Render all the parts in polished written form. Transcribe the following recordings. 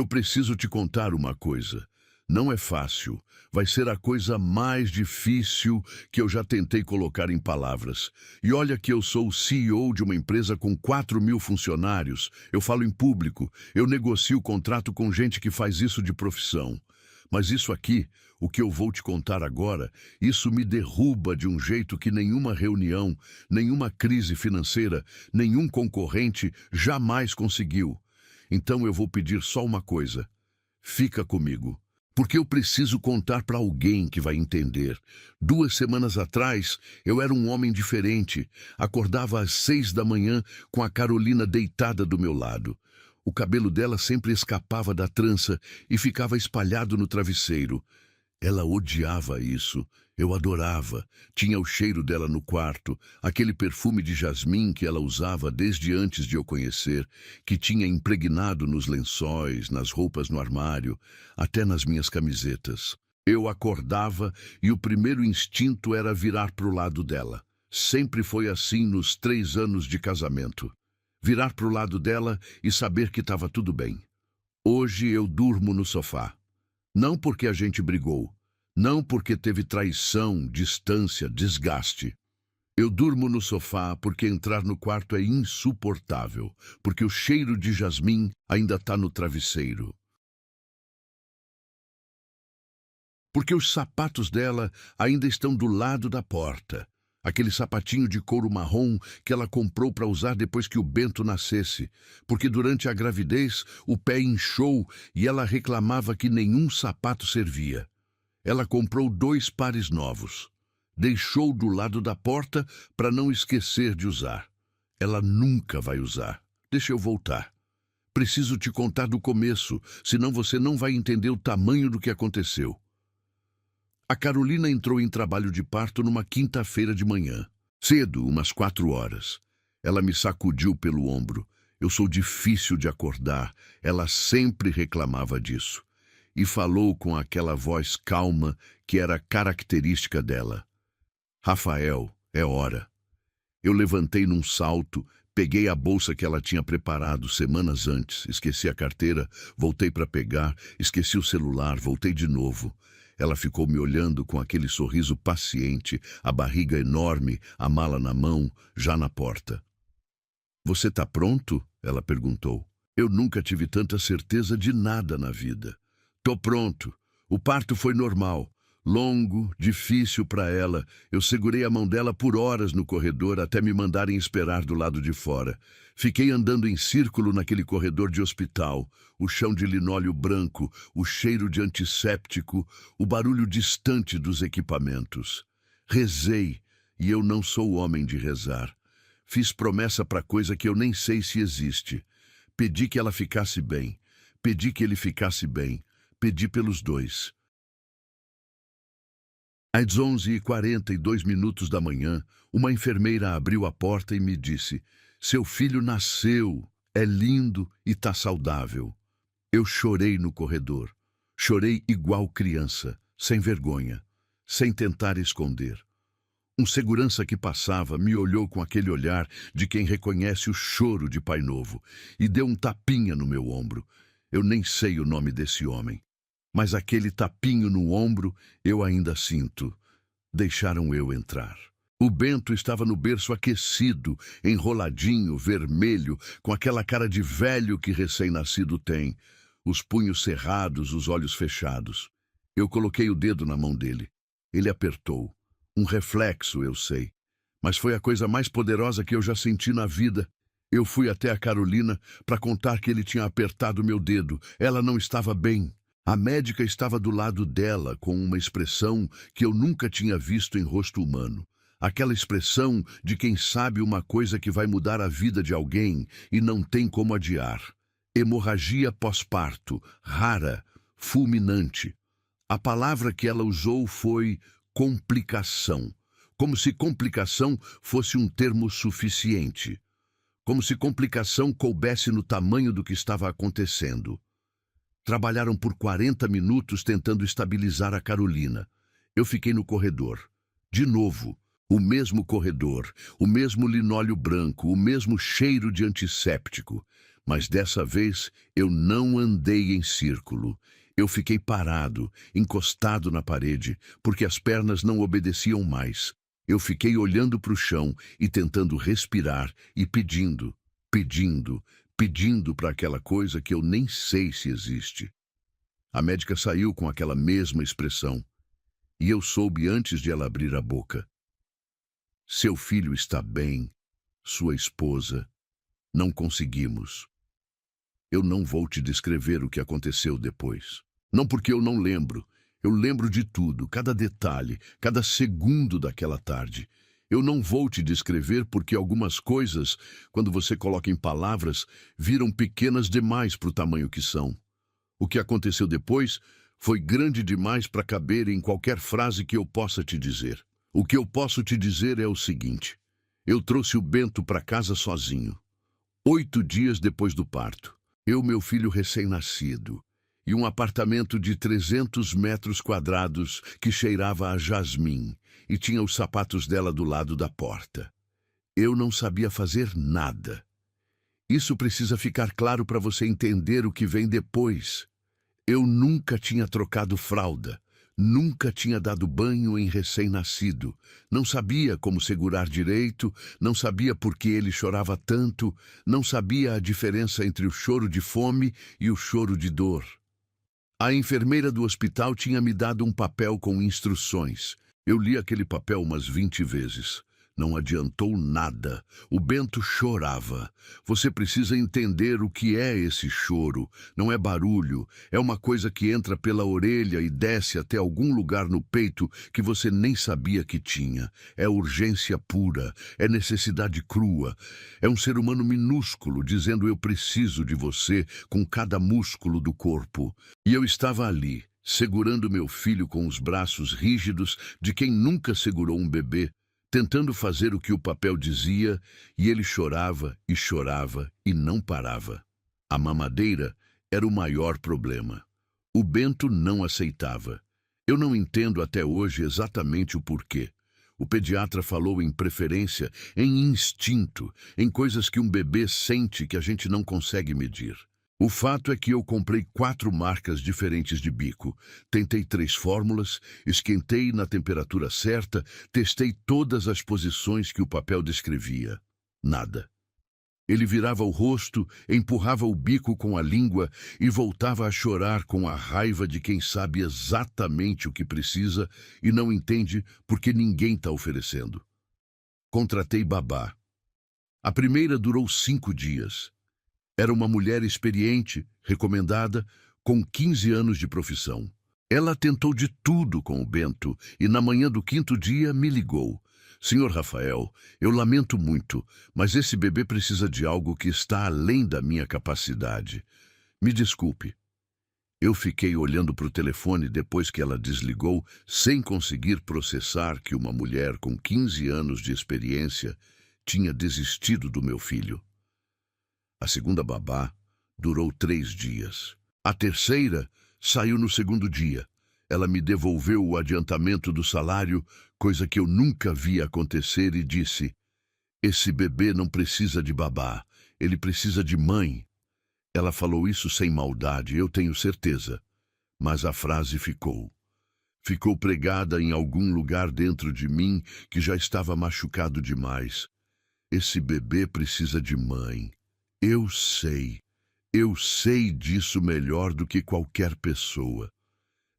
Eu preciso te contar uma coisa. Não é fácil. Vai ser a coisa mais difícil que eu já tentei colocar em palavras. E olha que eu sou o CEO de uma empresa com 4.000 funcionários. Eu falo em público. Eu negocio contrato com gente que faz isso de profissão. Mas isso aqui, o que eu vou te contar agora, isso me derruba de um jeito que nenhuma reunião, nenhuma crise financeira, nenhum concorrente jamais conseguiu. Então eu vou pedir só uma coisa. Fica comigo. Porque eu preciso contar para alguém que vai entender. 2 semanas atrás, eu era um homem diferente. Acordava às 6 da manhã com a Carolina deitada do meu lado. O cabelo dela sempre escapava da trança e ficava espalhado no travesseiro. Ela odiava isso. Eu adorava. Tinha o cheiro dela no quarto, aquele perfume de jasmim que ela usava desde antes de eu conhecer, que tinha impregnado nos lençóis, nas roupas no armário, até nas minhas camisetas. Eu acordava e o primeiro instinto era virar para o lado dela. Sempre foi assim nos 3 anos de casamento. Virar para o lado dela e saber que estava tudo bem. Hoje eu durmo no sofá. Não porque a gente brigou. Não porque teve traição, distância, desgaste. Eu durmo no sofá porque entrar no quarto é insuportável, porque o cheiro de jasmim ainda está no travesseiro. Porque os sapatos dela ainda estão do lado da porta. Aquele sapatinho de couro marrom que ela comprou para usar depois que o Bento nascesse. Porque durante a gravidez o pé inchou e ela reclamava que nenhum sapato servia. Ela comprou 2 pares novos. Deixou do lado da porta para não esquecer de usar. Ela nunca vai usar. Deixa eu voltar. Preciso te contar do começo, senão você não vai entender o tamanho do que aconteceu. A Carolina entrou em trabalho de parto numa quinta-feira de manhã. Cedo, umas 4 horas. Ela me sacudiu pelo ombro. Eu sou difícil de acordar. Ela sempre reclamava disso. E falou com aquela voz calma que era característica dela. Rafael, é hora. Eu levantei num salto, peguei a bolsa que ela tinha preparado semanas antes, esqueci a carteira, voltei para pegar, esqueci o celular, voltei de novo. Ela ficou me olhando com aquele sorriso paciente, a barriga enorme, a mala na mão, já na porta. Você tá pronto? Ela perguntou. Eu nunca tive tanta certeza de nada na vida. Tô pronto. O parto foi normal. Longo, difícil para ela. Eu segurei a mão dela por horas no corredor até me mandarem esperar do lado de fora. Fiquei andando em círculo naquele corredor de hospital. O chão de linóleo branco, o cheiro de antisséptico, o barulho distante dos equipamentos. Rezei, e eu não sou homem de rezar. Fiz promessa para coisa que eu nem sei se existe. Pedi que ela ficasse bem. Pedi que ele ficasse bem. Pedi pelos dois. Às 11h42 da manhã, uma enfermeira abriu a porta e me disse: seu filho nasceu, é lindo e tá saudável. Eu chorei no corredor. Chorei igual criança, sem vergonha, sem tentar esconder. Um segurança que passava me olhou com aquele olhar de quem reconhece o choro de Pai Novo e deu um tapinha no meu ombro. Eu nem sei o nome desse homem. Mas aquele tapinho no ombro eu ainda sinto. Deixaram eu entrar. O Bento estava no berço aquecido, enroladinho, vermelho, com aquela cara de velho que recém-nascido tem. Os punhos cerrados, os olhos fechados. Eu coloquei o dedo na mão dele. Ele apertou. Um reflexo, eu sei. Mas foi a coisa mais poderosa que eu já senti na vida. Eu fui até a Carolina para contar que ele tinha apertado meu dedo. Ela não estava bem. A médica estava do lado dela, com uma expressão que eu nunca tinha visto em rosto humano. Aquela expressão de quem sabe uma coisa que vai mudar a vida de alguém e não tem como adiar. Hemorragia pós-parto, rara, fulminante. A palavra que ela usou foi complicação. Como se complicação fosse um termo suficiente. Como se complicação coubesse no tamanho do que estava acontecendo. Trabalharam por 40 minutos tentando estabilizar a Carolina. Eu fiquei no corredor. De novo, o mesmo corredor, o mesmo linóleo branco, o mesmo cheiro de antisséptico. Mas dessa vez eu não andei em círculo. Eu fiquei parado, encostado na parede, porque as pernas não obedeciam mais. Eu fiquei olhando para o chão e tentando respirar e pedindo para aquela coisa que eu nem sei se existe. A médica saiu com aquela mesma expressão, e eu soube antes de ela abrir a boca. Seu filho está bem, sua esposa. Não conseguimos. Eu não vou te descrever o que aconteceu depois. Não porque eu não lembro. Eu lembro de tudo, cada detalhe, cada segundo daquela tarde. Eu não vou te descrever porque algumas coisas, quando você coloca em palavras, viram pequenas demais para o tamanho que são. O que aconteceu depois foi grande demais para caber em qualquer frase que eu possa te dizer. O que eu posso te dizer é o seguinte: eu trouxe o Bento para casa sozinho. 8 dias depois do parto. Eu, meu filho recém-nascido, e um apartamento de 300 metros quadrados que cheirava a jasmim e tinha os sapatos dela do lado da porta. Eu não sabia fazer nada. Isso precisa ficar claro para você entender o que vem depois. Eu nunca tinha trocado fralda, nunca tinha dado banho em recém-nascido, não sabia como segurar direito, não sabia por que ele chorava tanto, não sabia a diferença entre o choro de fome e o choro de dor. A enfermeira do hospital tinha me dado um papel com instruções. Eu li aquele papel umas 20 vezes. Não adiantou nada. O Bento chorava. Você precisa entender o que é esse choro. Não é barulho. É uma coisa que entra pela orelha e desce até algum lugar no peito que você nem sabia que tinha. É urgência pura. É necessidade crua. É um ser humano minúsculo dizendo eu preciso de você com cada músculo do corpo. E eu estava ali, segurando meu filho com os braços rígidos de quem nunca segurou um bebê, tentando fazer o que o papel dizia, e ele chorava e não parava. A mamadeira era o maior problema. O Bento não aceitava. Eu não entendo até hoje exatamente o porquê. O pediatra falou em preferência, em instinto, em coisas que um bebê sente que a gente não consegue medir. O fato é que eu comprei 4 marcas diferentes de bico, tentei 3 fórmulas, esquentei na temperatura certa, testei todas as posições que o papel descrevia. Nada. Ele virava o rosto, empurrava o bico com a língua e voltava a chorar com a raiva de quem sabe exatamente o que precisa e não entende porque ninguém está oferecendo. Contratei babá. A primeira durou 5 dias. Era uma mulher experiente, recomendada, com 15 anos de profissão. Ela tentou de tudo com o Bento e na manhã do 5º dia me ligou. Senhor Rafael, eu lamento muito, mas esse bebê precisa de algo que está além da minha capacidade. Me desculpe. Eu fiquei olhando para o telefone depois que ela desligou, sem conseguir processar que uma mulher com 15 anos de experiência tinha desistido do meu filho. A segunda babá durou 3 dias. A terceira saiu no 2º dia. Ela me devolveu o adiantamento do salário, coisa que eu nunca vi acontecer, e disse: esse bebê não precisa de babá, ele precisa de mãe. Ela falou isso sem maldade, eu tenho certeza. Mas a frase ficou. Ficou pregada em algum lugar dentro de mim que já estava machucado demais. Esse bebê precisa de mãe. Eu sei disso melhor do que qualquer pessoa.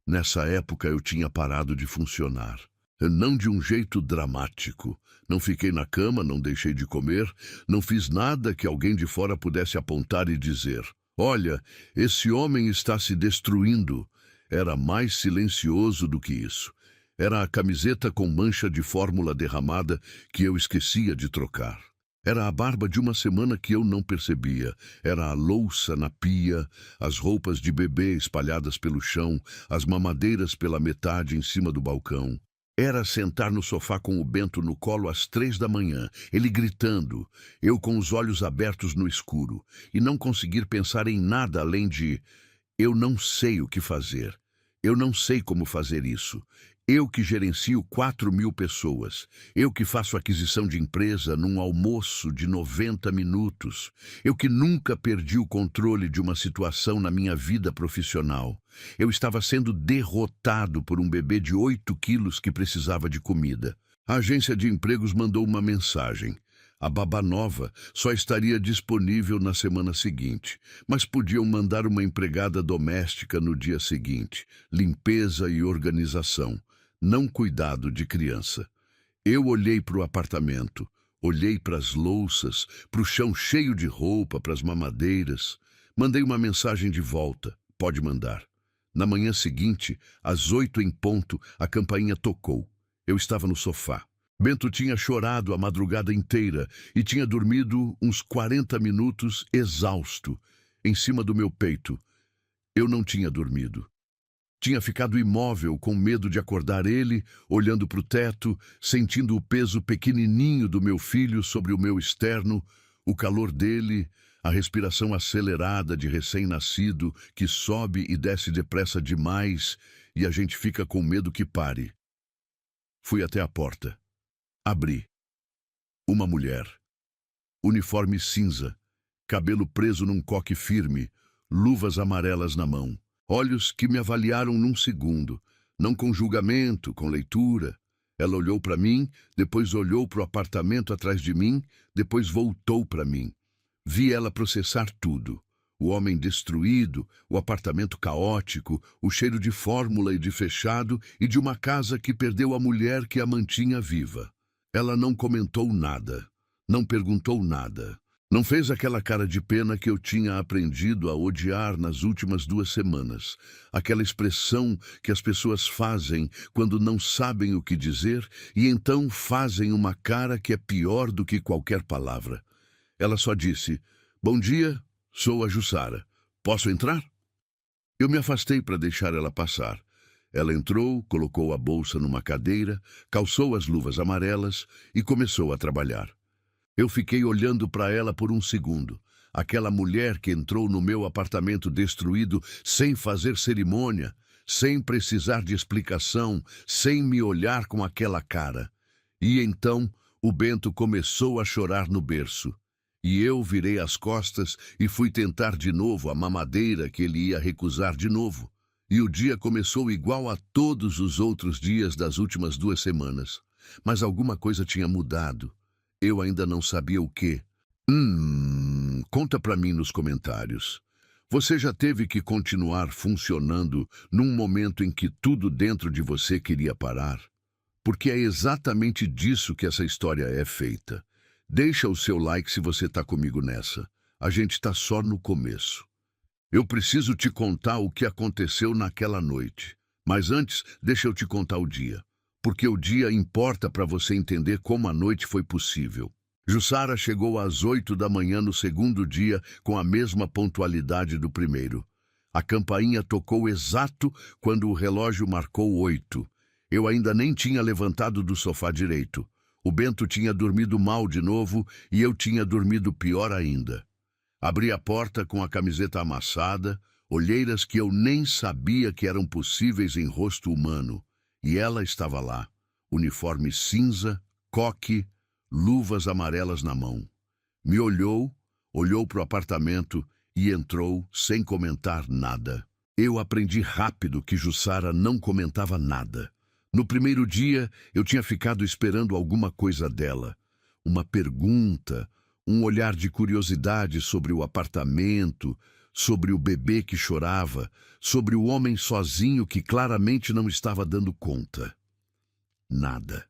Nessa época eu tinha parado de funcionar. Não de um jeito dramático. Não fiquei na cama, não deixei de comer, não fiz nada que alguém de fora pudesse apontar e dizer: olha, esse homem está se destruindo. Era mais silencioso do que isso. Era a camiseta com mancha de fórmula derramada que eu esquecia de trocar. Era a barba de uma semana que eu não percebia. Era a louça na pia, as roupas de bebê espalhadas pelo chão, as mamadeiras pela metade em cima do balcão. Era sentar no sofá com o Bento no colo às 3 da manhã, ele gritando, eu com os olhos abertos no escuro, e não conseguir pensar em nada além de: eu não sei o que fazer. Eu não sei como fazer isso. Eu que gerencio 4.000 pessoas. Eu que faço aquisição de empresa num almoço de 90 minutos. Eu que nunca perdi o controle de uma situação na minha vida profissional. Eu estava sendo derrotado por um bebê de 8 quilos que precisava de comida. A agência de empregos mandou uma mensagem. A babá nova só estaria disponível na semana seguinte, mas podiam mandar uma empregada doméstica no dia seguinte. Limpeza e organização, não cuidado de criança. Eu olhei para o apartamento, olhei para as louças, para o chão cheio de roupa, para as mamadeiras. Mandei uma mensagem de volta. Pode mandar. Na manhã seguinte, às 8 em ponto, a campainha tocou. Eu estava no sofá. Bento tinha chorado a madrugada inteira e tinha dormido uns 40 minutos exausto, em cima do meu peito. Eu não tinha dormido. Tinha ficado imóvel, com medo de acordar ele, olhando para o teto, sentindo o peso pequenininho do meu filho sobre o meu externo, o calor dele, a respiração acelerada de recém-nascido que sobe e desce depressa demais e a gente fica com medo que pare. Fui até a porta. Abri. Uma mulher. Uniforme cinza, cabelo preso num coque firme, luvas amarelas na mão. Olhos que me avaliaram num segundo, não com julgamento, com leitura. Ela olhou para mim, depois olhou para o apartamento atrás de mim, depois voltou para mim. Vi ela processar tudo. O homem destruído, o apartamento caótico, o cheiro de fórmula e de fechado e de uma casa que perdeu a mulher que a mantinha viva. Ela não comentou nada, não perguntou nada. Não fez aquela cara de pena que eu tinha aprendido a odiar nas últimas 2 semanas. Aquela expressão que as pessoas fazem quando não sabem o que dizer e então fazem uma cara que é pior do que qualquer palavra. Ela só disse, bom dia, sou a Jussara. Posso entrar? Eu me afastei para deixar ela passar. Ela entrou, colocou a bolsa numa cadeira, calçou as luvas amarelas e começou a trabalhar. Eu fiquei olhando para ela por um segundo. Aquela mulher que entrou no meu apartamento destruído sem fazer cerimônia, sem precisar de explicação, sem me olhar com aquela cara. E então o Bento começou a chorar no berço. E eu virei as costas e fui tentar de novo a mamadeira que ele ia recusar de novo. E o dia começou igual a todos os outros dias das últimas 2 semanas. Mas alguma coisa tinha mudado. Eu ainda não sabia o quê. Conta pra mim nos comentários. Você já teve que continuar funcionando num momento em que tudo dentro de você queria parar? Porque é exatamente disso que essa história é feita. Deixa o seu like se você tá comigo nessa. A gente tá só no começo. Eu preciso te contar o que aconteceu naquela noite. Mas antes, deixa eu te contar o dia. Porque o dia importa para você entender como a noite foi possível. Jussara chegou às 8 da manhã no segundo dia com a mesma pontualidade do primeiro. A campainha tocou exato quando o relógio marcou 8. Eu ainda nem tinha levantado do sofá direito. O Bento tinha dormido mal de novo e eu tinha dormido pior ainda. Abri a porta com a camiseta amassada, olheiras que eu nem sabia que eram possíveis em rosto humano. E ela estava lá, uniforme cinza, coque, luvas amarelas na mão. Me olhou, olhou para o apartamento e entrou sem comentar nada. Eu aprendi rápido que Jussara não comentava nada. No primeiro dia, eu tinha ficado esperando alguma coisa dela. Uma pergunta, um olhar de curiosidade sobre o apartamento, sobre o bebê que chorava, sobre o homem sozinho que claramente não estava dando conta. Nada.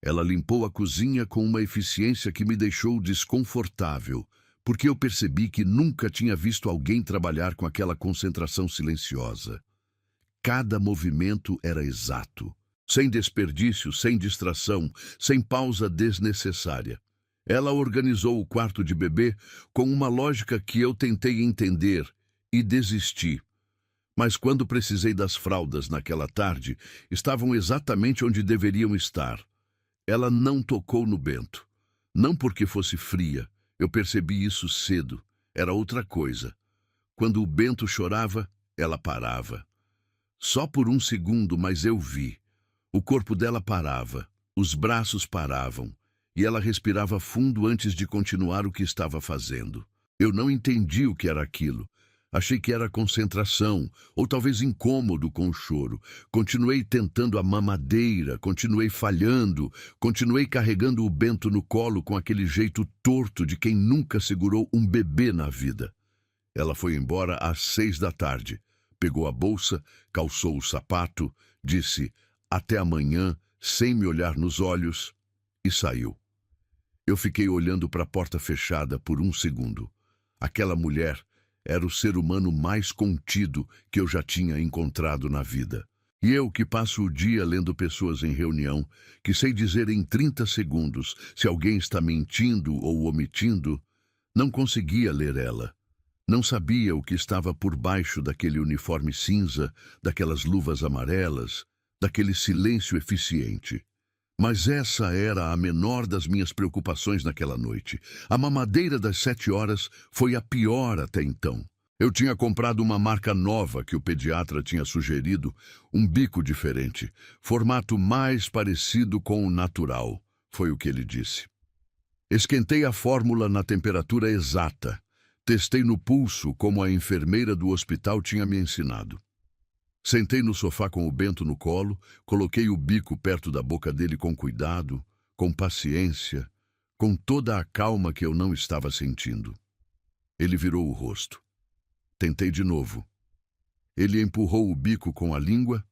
Ela limpou a cozinha com uma eficiência que me deixou desconfortável, porque eu percebi que nunca tinha visto alguém trabalhar com aquela concentração silenciosa. Cada movimento era exato, sem desperdício, sem distração, sem pausa desnecessária. Ela organizou o quarto de bebê com uma lógica que eu tentei entender e desisti. Mas quando precisei das fraldas naquela tarde, estavam exatamente onde deveriam estar. Ela não tocou no Bento. Não porque fosse fria, eu percebi isso cedo. Era outra coisa. Quando o Bento chorava, ela parava. Só por um segundo, mas eu vi. O corpo dela parava, os braços paravam, e ela respirava fundo antes de continuar o que estava fazendo. Eu não entendi o que era aquilo. Achei que era concentração, ou talvez incômodo com o choro. Continuei tentando a mamadeira, continuei falhando, continuei carregando o Bento no colo com aquele jeito torto de quem nunca segurou um bebê na vida. Ela foi embora às 6 da tarde. Pegou a bolsa, calçou o sapato, disse "até amanhã", sem me olhar nos olhos, e saiu. Eu fiquei olhando para a porta fechada por um segundo. Aquela mulher era o ser humano mais contido que eu já tinha encontrado na vida. E eu, que passo o dia lendo pessoas em reunião, que sei dizer em 30 segundos se alguém está mentindo ou omitindo, não conseguia ler ela. Não sabia o que estava por baixo daquele uniforme cinza, daquelas luvas amarelas, daquele silêncio eficiente. Mas essa era a menor das minhas preocupações naquela noite. A mamadeira das 7 horas foi a pior até então. Eu tinha comprado uma marca nova que o pediatra tinha sugerido, um bico diferente, formato mais parecido com o natural, foi o que ele disse. Esquentei a fórmula na temperatura exata. Testei no pulso como a enfermeira do hospital tinha me ensinado. Sentei no sofá com o Bento no colo, coloquei o bico perto da boca dele com cuidado, com paciência, com toda a calma que eu não estava sentindo. Ele virou o rosto. Tentei de novo. Ele empurrou o bico com a língua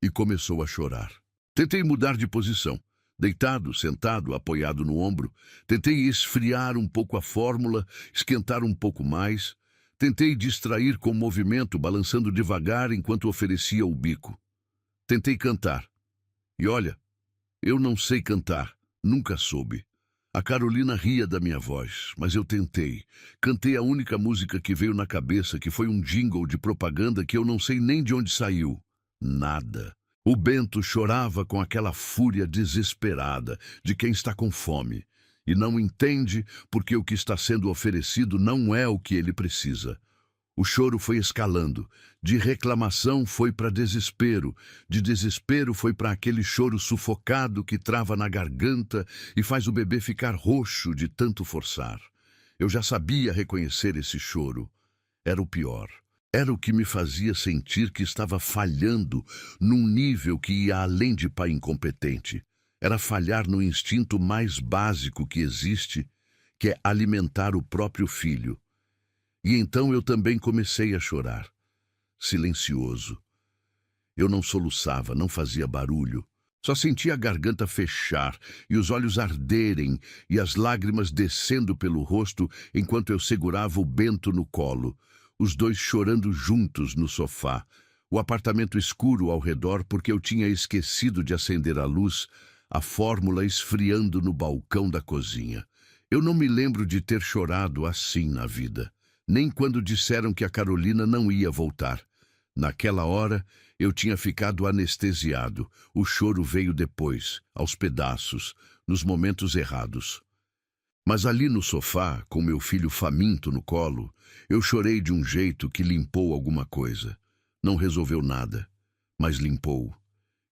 e começou a chorar. Tentei mudar de posição. Deitado, sentado, apoiado no ombro. Tentei esfriar um pouco a fórmula, esquentar um pouco mais. Tentei distrair com o movimento, balançando devagar enquanto oferecia o bico. Tentei cantar. E olha, eu não sei cantar, nunca soube. A Carolina ria da minha voz, mas eu tentei. Cantei a única música que veio na cabeça, que foi um jingle de propaganda que eu não sei nem de onde saiu. Nada. O Bento chorava com aquela fúria desesperada de quem está com fome e não entende porque o que está sendo oferecido não é o que ele precisa. O choro foi escalando. De reclamação foi para desespero. De desespero foi para aquele choro sufocado que trava na garganta e faz o bebê ficar roxo de tanto forçar. Eu já sabia reconhecer esse choro. Era o pior. Era o que me fazia sentir que estava falhando num nível que ia além de pai incompetente. Era falhar no instinto mais básico que existe, que é alimentar o próprio filho. E então eu também comecei a chorar, silencioso. Eu não soluçava, não fazia barulho. Só sentia a garganta fechar e os olhos arderem e as lágrimas descendo pelo rosto enquanto eu segurava o Bento no colo, os dois chorando juntos no sofá, o apartamento escuro ao redor porque eu tinha esquecido de acender a luz, a fórmula esfriando no balcão da cozinha. Eu não me lembro de ter chorado assim na vida, nem quando disseram que a Carolina não ia voltar. Naquela hora, eu tinha ficado anestesiado. O choro veio depois, aos pedaços, nos momentos errados. Mas ali no sofá, com meu filho faminto no colo, eu chorei de um jeito que limpou alguma coisa. Não resolveu nada, mas limpou.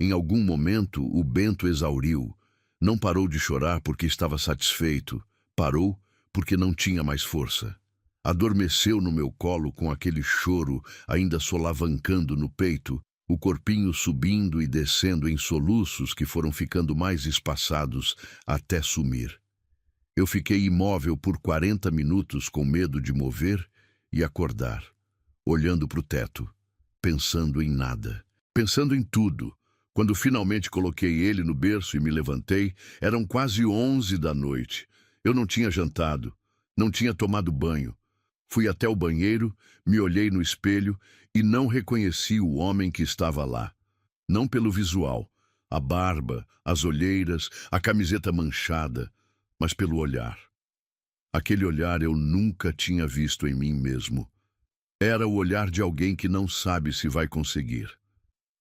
Em algum momento, o Bento exauriu. Não parou de chorar porque estava satisfeito. Parou porque não tinha mais força. Adormeceu no meu colo com aquele choro ainda solavancando no peito, o corpinho subindo e descendo em soluços que foram ficando mais espaçados até sumir. Eu fiquei imóvel por 40 minutos com medo de mover e acordar, olhando para o teto, pensando em nada, pensando em tudo. Quando finalmente coloquei ele no berço e me levantei, eram quase 11 da noite. Eu não tinha jantado, não tinha tomado banho. Fui até o banheiro, me olhei no espelho e não reconheci o homem que estava lá. Não pelo visual, a barba, as olheiras, a camiseta manchada, mas pelo olhar. Aquele olhar eu nunca tinha visto em mim mesmo. Era o olhar de alguém que não sabe se vai conseguir.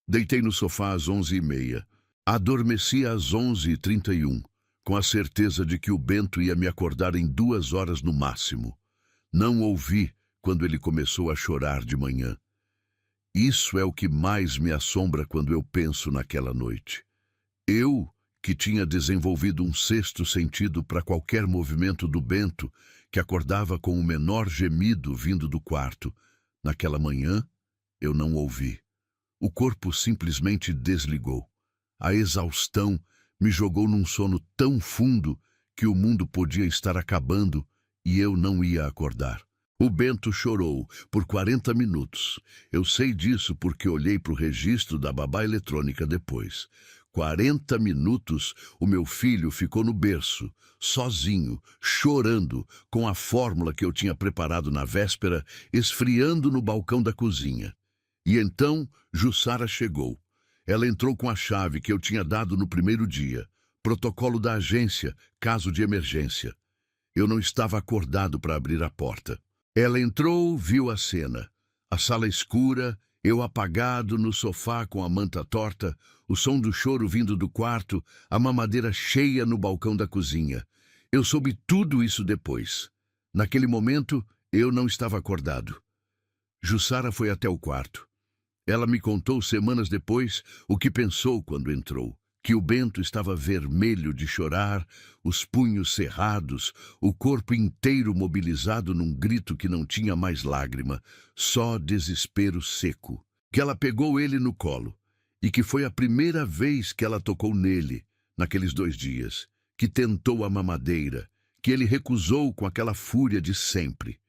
Deitei no sofá às 11h30. Adormeci às 11h31, com a certeza de que o Bento ia me acordar em 2 horas no máximo. Não ouvi quando ele começou a chorar de manhã. Isso é o que mais me assombra quando eu penso naquela noite. Eu, que tinha desenvolvido um sexto sentido para qualquer movimento do Bento, que acordava com o menor gemido vindo do quarto, naquela manhã, eu não ouvi. O corpo simplesmente desligou. A exaustão me jogou num sono tão fundo que o mundo podia estar acabando e eu não ia acordar. O Bento chorou por 40 minutos. Eu sei disso porque olhei para o registro da babá eletrônica depois. 40 minutos o meu filho ficou no berço, sozinho, chorando, com a fórmula que eu tinha preparado na véspera, esfriando no balcão da cozinha. E então Jussara chegou. Ela entrou com a chave que eu tinha dado no primeiro dia. Protocolo da agência, caso de emergência. Eu não estava acordado para abrir a porta. Ela entrou, viu a cena. A sala escura, eu apagado no sofá com a manta torta, o som do choro vindo do quarto, a mamadeira cheia no balcão da cozinha. Eu soube tudo isso depois. Naquele momento, eu não estava acordado. Jussara foi até o quarto. Ela me contou semanas depois o que pensou quando entrou. Que o Bento estava vermelho de chorar, os punhos cerrados, o corpo inteiro mobilizado num grito que não tinha mais lágrima, só desespero seco. Que ela pegou ele no colo, e que foi a primeira vez que ela tocou nele, naqueles 2 dias, que tentou a mamadeira, que ele recusou com aquela fúria de sempre.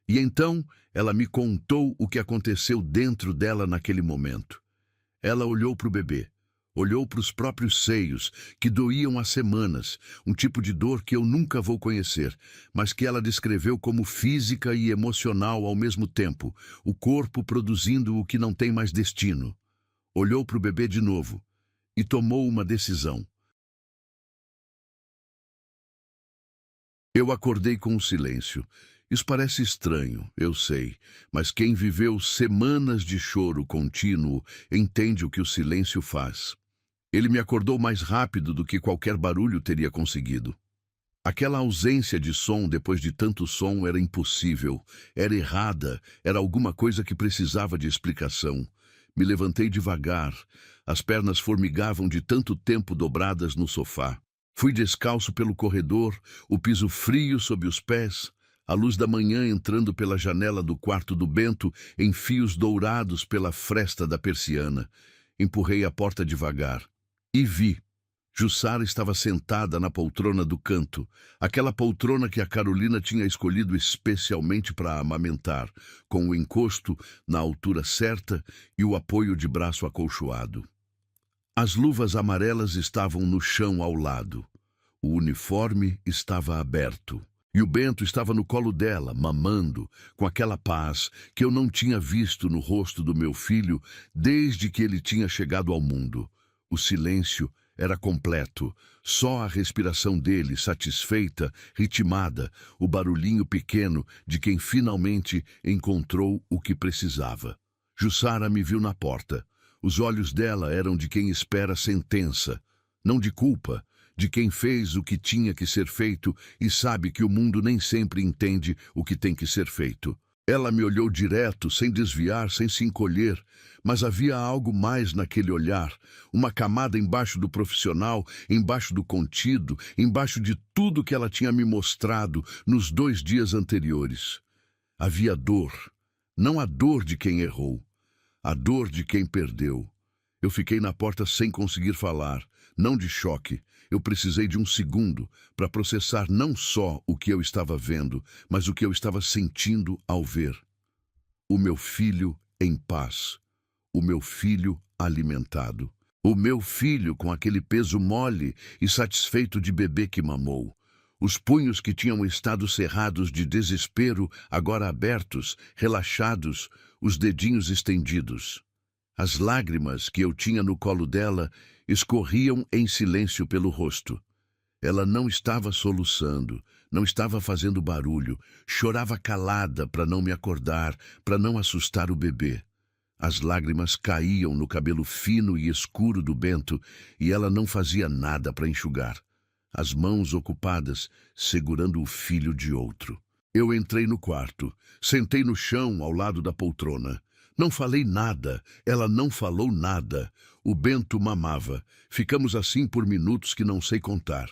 E então ela me contou o que aconteceu dentro dela naquele momento. Ela olhou para o bebê. Olhou para os próprios seios, que doíam há semanas, um tipo de dor que eu nunca vou conhecer, mas que ela descreveu como física e emocional ao mesmo tempo, o corpo produzindo o que não tem mais destino. Olhou para o bebê de novo e tomou uma decisão. Eu acordei com um silêncio. Isso parece estranho, eu sei, mas quem viveu semanas de choro contínuo entende o que o silêncio faz. Ele me acordou mais rápido do que qualquer barulho teria conseguido. Aquela ausência de som depois de tanto som era impossível, era errada, era alguma coisa que precisava de explicação. Me levantei devagar, as pernas formigavam de tanto tempo dobradas no sofá. Fui descalço pelo corredor, o piso frio sob os pés, a luz da manhã entrando pela janela do quarto do Bento em fios dourados pela fresta da persiana. Empurrei a porta devagar. E vi. Jussara estava sentada na poltrona do canto, aquela poltrona que a Carolina tinha escolhido especialmente para amamentar, com o encosto na altura certa e o apoio de braço acolchoado. As luvas amarelas estavam no chão ao lado. O uniforme estava aberto. E o Bento estava no colo dela, mamando, com aquela paz que eu não tinha visto no rosto do meu filho desde que ele tinha chegado ao mundo. O silêncio era completo, só a respiração dele, satisfeita, ritmada, o barulhinho pequeno de quem finalmente encontrou o que precisava. Jussara me viu na porta. Os olhos dela eram de quem espera sentença, não de culpa, de quem fez o que tinha que ser feito e sabe que o mundo nem sempre entende o que tem que ser feito. Ela me olhou direto, sem desviar, sem se encolher, mas havia algo mais naquele olhar, uma camada embaixo do profissional, embaixo do contido, embaixo de tudo que ela tinha me mostrado nos 2 dias anteriores. Havia dor, não a dor de quem errou, a dor de quem perdeu. Eu fiquei na porta sem conseguir falar, não de choque. Eu precisei de um segundo para processar não só o que eu estava vendo, mas o que eu estava sentindo ao ver. O meu filho em paz. O meu filho alimentado. O meu filho com aquele peso mole e satisfeito de bebê que mamou. Os punhos que tinham estado cerrados de desespero, agora abertos, relaxados, os dedinhos estendidos. As lágrimas que eu tinha no colo dela escorriam em silêncio pelo rosto. Ela não estava soluçando, não estava fazendo barulho, chorava calada para não me acordar, para não assustar o bebê. As lágrimas caíam no cabelo fino e escuro do Bento e ela não fazia nada para enxugar. As mãos ocupadas, segurando o filho de outro. Eu entrei no quarto, sentei no chão ao lado da poltrona. Não falei nada, ela não falou nada. O Bento mamava. Ficamos assim por minutos que não sei contar.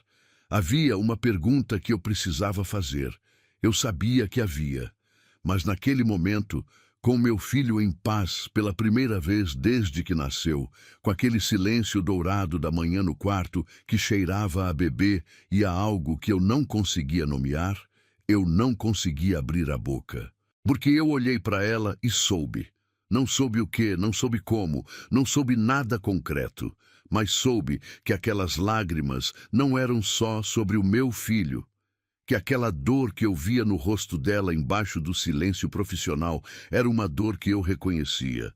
Havia uma pergunta que eu precisava fazer. Eu sabia que havia. Mas naquele momento, com meu filho em paz pela primeira vez desde que nasceu, com aquele silêncio dourado da manhã no quarto que cheirava a bebê e a algo que eu não conseguia nomear, eu não conseguia abrir a boca. Porque eu olhei para ela e soube. Não soube o que, não soube como, não soube nada concreto, mas soube que aquelas lágrimas não eram só sobre o meu filho, que aquela dor que eu via no rosto dela embaixo do silêncio profissional era uma dor que eu reconhecia.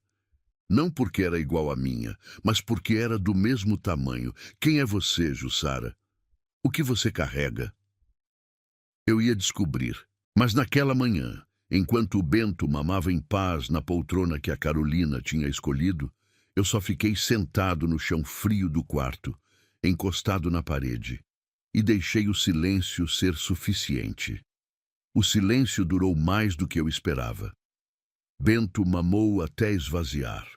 Não porque era igual à minha, mas porque era do mesmo tamanho. Quem é você, Jussara? O que você carrega? Eu ia descobrir, mas naquela manhã, enquanto o Bento mamava em paz na poltrona que a Carolina tinha escolhido, eu só fiquei sentado no chão frio do quarto, encostado na parede, e deixei o silêncio ser suficiente. O silêncio durou mais do que eu esperava. Bento mamou até esvaziar,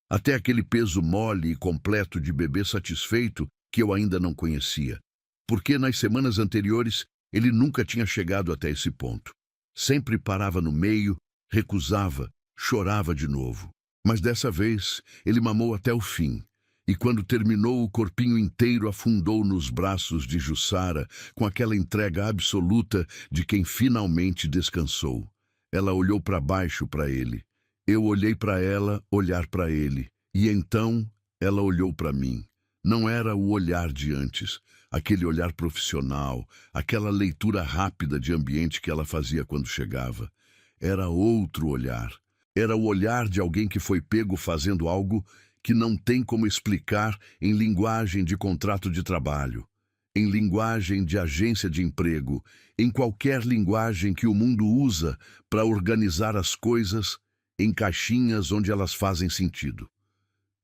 até aquele peso mole e completo de bebê satisfeito que eu ainda não conhecia, porque nas semanas anteriores ele nunca tinha chegado até esse ponto. Sempre parava no meio, recusava, chorava de novo. Mas dessa vez ele mamou até o fim. E quando terminou, o corpinho inteiro afundou nos braços de Jussara, com aquela entrega absoluta de quem finalmente descansou. Ela olhou para baixo para ele. Eu olhei para ela, olhar para ele. E então ela olhou para mim. Não era o olhar de antes, aquele olhar profissional, aquela leitura rápida de ambiente que ela fazia quando chegava. Era outro olhar. Era o olhar de alguém que foi pego fazendo algo que não tem como explicar em linguagem de contrato de trabalho, em linguagem de agência de emprego, em qualquer linguagem que o mundo usa para organizar as coisas em caixinhas onde elas fazem sentido.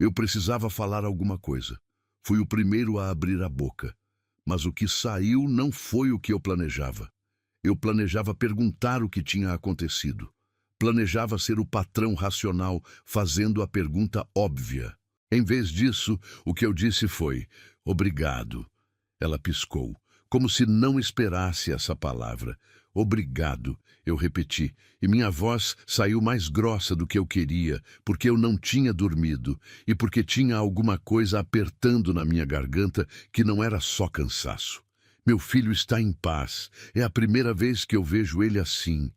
Eu precisava falar alguma coisa. Fui o primeiro a abrir a boca, mas o que saiu não foi o que eu planejava. Eu planejava perguntar o que tinha acontecido. Planejava ser o patrão racional, fazendo a pergunta óbvia. Em vez disso, o que eu disse foi, obrigado. Ela piscou, como se não esperasse essa palavra. Obrigado, eu repeti, e minha voz saiu mais grossa do que eu queria, porque eu não tinha dormido, e porque tinha alguma coisa apertando na minha garganta que não era só cansaço. Meu filho está em paz, é a primeira vez que eu vejo ele assim.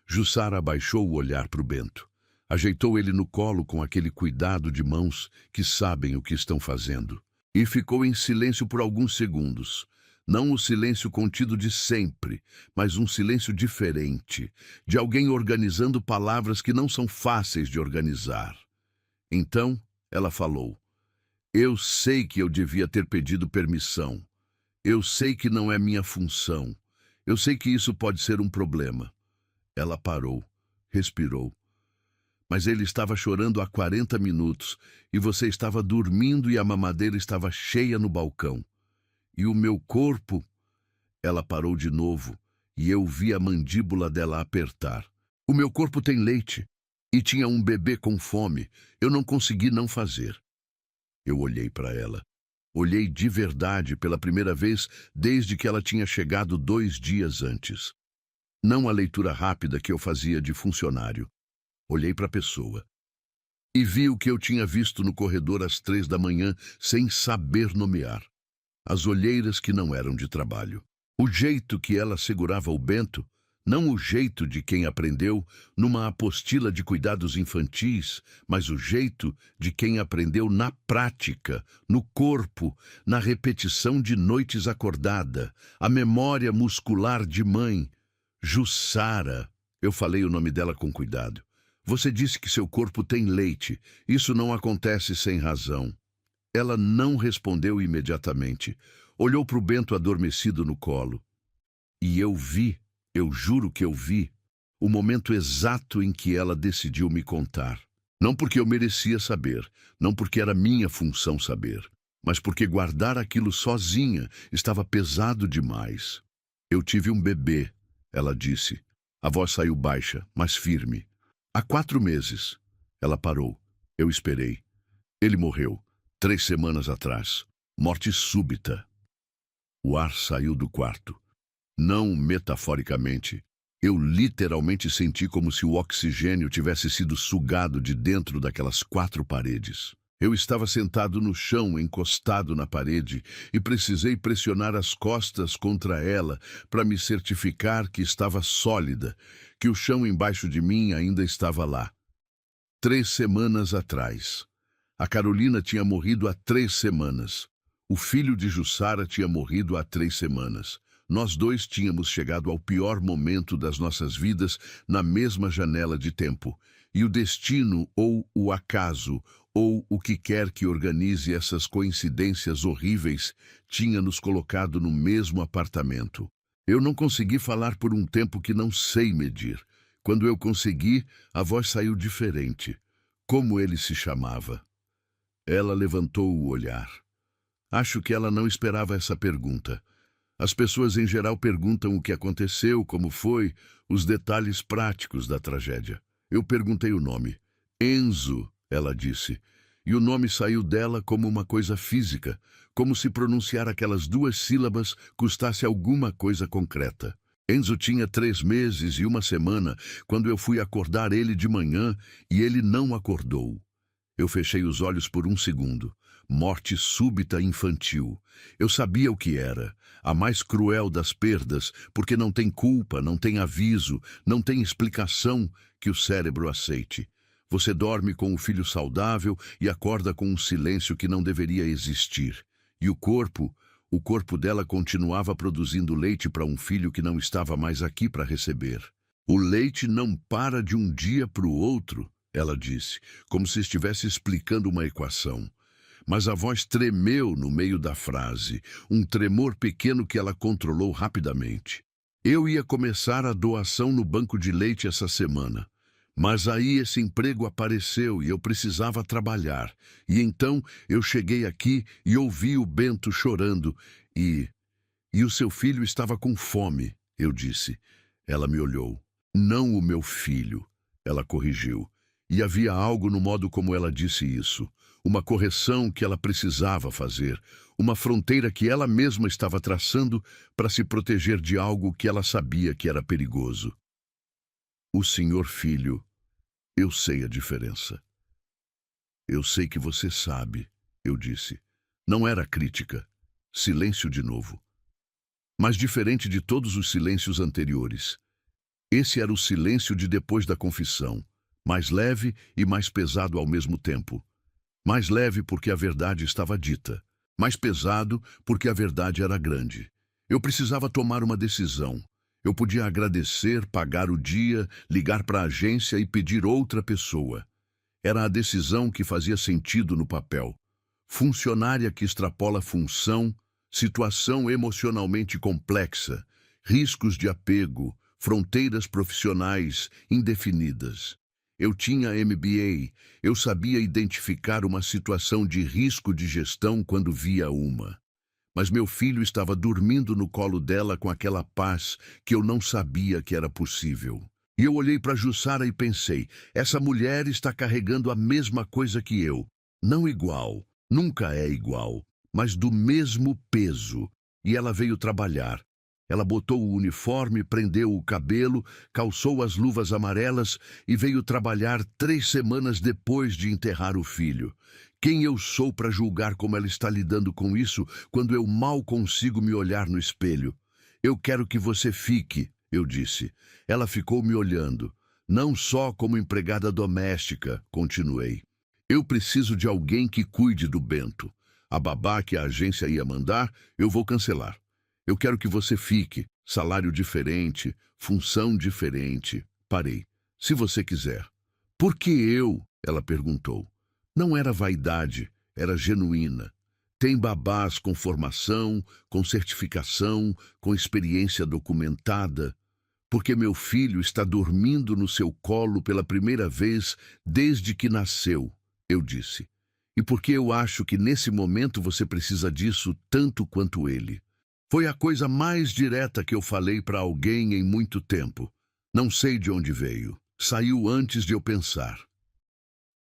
Jussara abaixou o olhar para o Bento. Ajeitou ele no colo com aquele cuidado de mãos que sabem o que estão fazendo. E ficou em silêncio por alguns segundos. Não o silêncio contido de sempre, mas um silêncio diferente, de alguém organizando palavras que não são fáceis de organizar. Então, ela falou, eu sei que eu devia ter pedido permissão. Eu sei que não é minha função. Eu sei que isso pode ser um problema. Ela parou, respirou. Mas ele estava chorando há 40 minutos e você estava dormindo e a mamadeira estava cheia no balcão. E o meu corpo... Ela parou de novo e eu vi a mandíbula dela apertar. O meu corpo tem leite e tinha um bebê com fome. Eu não consegui não fazer. Eu olhei para ela. Olhei de verdade pela primeira vez desde que ela tinha chegado 2 dias antes. Não a leitura rápida que eu fazia de funcionário. Olhei para a pessoa. E vi o que eu tinha visto no corredor às 3 da manhã sem saber nomear. As olheiras que não eram de trabalho. O jeito que ela segurava o Bento, não o jeito de quem aprendeu numa apostila de cuidados infantis, mas o jeito de quem aprendeu na prática, no corpo, na repetição de noites acordada, a memória muscular de mãe. Jussara, eu falei o nome dela com cuidado. Você disse que seu corpo tem leite. Isso não acontece sem razão. Ela não respondeu imediatamente. Olhou para o Bento adormecido no colo. E eu vi, eu juro que eu vi, o momento exato em que ela decidiu me contar. Não porque eu merecia saber, não porque era minha função saber, mas porque guardar aquilo sozinha estava pesado demais. Eu tive um bebê, ela disse. A voz saiu baixa, mas firme. Há 4 meses. Ela parou. Eu esperei. Ele morreu, 3 semanas atrás. Morte súbita. O ar saiu do quarto. Não metaforicamente. Eu literalmente senti como se o oxigênio tivesse sido sugado de dentro daquelas 4 paredes. Eu estava sentado no chão, encostado na parede, e precisei pressionar as costas contra ela para me certificar que estava sólida, que o chão embaixo de mim ainda estava lá. 3 semanas atrás. A Carolina tinha morrido há 3 semanas. O filho de Jussara tinha morrido há 3 semanas. Nós dois tínhamos chegado ao pior momento das nossas vidas na mesma janela de tempo. E o destino, ou o acaso, ou o que quer que organize essas coincidências horríveis, tinha nos colocado no mesmo apartamento. Eu não consegui falar por um tempo que não sei medir. Quando eu consegui, a voz saiu diferente. Como ele se chamava? Ela levantou o olhar. Acho que ela não esperava essa pergunta. As pessoas em geral perguntam o que aconteceu, como foi, os detalhes práticos da tragédia. Eu perguntei o nome. Enzo, ela disse. E o nome saiu dela como uma coisa física, como se pronunciar aquelas 2 sílabas custasse alguma coisa concreta. Enzo tinha 3 meses e 1 semana quando eu fui acordar ele de manhã e ele não acordou. Eu fechei os olhos por um segundo. Morte súbita infantil. Eu sabia o que era. A mais cruel das perdas, porque não tem culpa, não tem aviso, não tem explicação que o cérebro aceite. Você dorme com o filho saudável e acorda com um silêncio que não deveria existir. E o corpo dela continuava produzindo leite para um filho que não estava mais aqui para receber. O leite não para de um dia para o outro, ela disse, como se estivesse explicando uma equação. Mas a voz tremeu no meio da frase, um tremor pequeno que ela controlou rapidamente. Eu ia começar a doação no banco de leite essa semana. Mas aí esse emprego apareceu e eu precisava trabalhar. E então eu cheguei aqui e ouvi o Bento chorando. E o seu filho estava com fome, eu disse. Ela me olhou. Não o meu filho, ela corrigiu. E havia algo no modo como ela disse isso. Uma correção que ela precisava fazer. Uma fronteira que ela mesma estava traçando para se proteger de algo que ela sabia que era perigoso. O senhor filho, eu sei a diferença. Eu sei que você sabe, eu disse. Não era crítica. Silêncio de novo. Mas diferente de todos os silêncios anteriores. Esse era o silêncio de depois da confissão. Mais leve e mais pesado ao mesmo tempo. Mais leve porque a verdade estava dita. Mais pesado porque a verdade era grande. Eu precisava tomar uma decisão. Eu podia agradecer, pagar o dia, ligar para a agência e pedir outra pessoa. Era a decisão que fazia sentido no papel. Funcionária que extrapola função, situação emocionalmente complexa, riscos de apego, fronteiras profissionais indefinidas. Eu tinha MBA, eu sabia identificar uma situação de risco de gestão quando via uma. Mas meu filho estava dormindo no colo dela com aquela paz que eu não sabia que era possível. E eu olhei para Jussara e pensei, essa mulher está carregando a mesma coisa que eu. Não igual, nunca é igual, mas do mesmo peso. E ela veio trabalhar. Ela botou o uniforme, prendeu o cabelo, calçou as luvas amarelas e veio trabalhar 3 semanas depois de enterrar o filho. Quem eu sou para julgar como ela está lidando com isso quando eu mal consigo me olhar no espelho? Eu quero que você fique, eu disse. Ela ficou me olhando. Não só como empregada doméstica, continuei. Eu preciso de alguém que cuide do Bento. A babá que a agência ia mandar, eu vou cancelar. Eu quero que você fique. Salário diferente, função diferente. Parei. Se você quiser. Por que eu? Ela perguntou. Não era vaidade, era genuína. Tem babás com formação, com certificação, com experiência documentada. Porque meu filho está dormindo no seu colo pela primeira vez desde que nasceu, eu disse. E porque eu acho que nesse momento você precisa disso tanto quanto ele. Foi a coisa mais direta que eu falei para alguém em muito tempo. Não sei de onde veio. Saiu antes de eu pensar.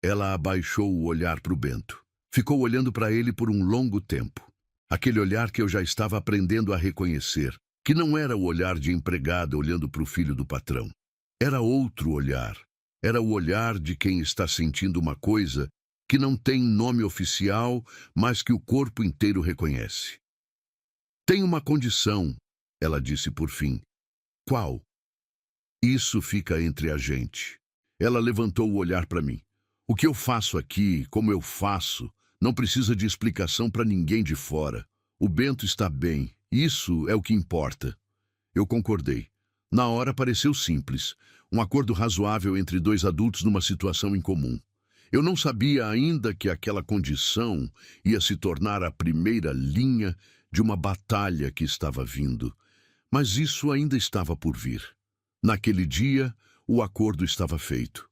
Ela abaixou o olhar para o Bento. Ficou olhando para ele por um longo tempo. Aquele olhar que eu já estava aprendendo a reconhecer, que não era o olhar de empregada olhando para o filho do patrão. Era outro olhar. Era o olhar de quem está sentindo uma coisa que não tem nome oficial, mas que o corpo inteiro reconhece. Tem uma condição, ela disse por fim. Qual? Isso fica entre a gente. Ela levantou o olhar para mim. O que eu faço aqui, como eu faço, não precisa de explicação para ninguém de fora. O Bento está bem. Isso é o que importa. Eu concordei. Na hora pareceu simples. Um acordo razoável entre dois adultos numa situação incomum. Eu não sabia ainda que aquela condição ia se tornar a primeira linha de uma batalha que estava vindo. Mas isso ainda estava por vir. Naquele dia, o acordo estava feito.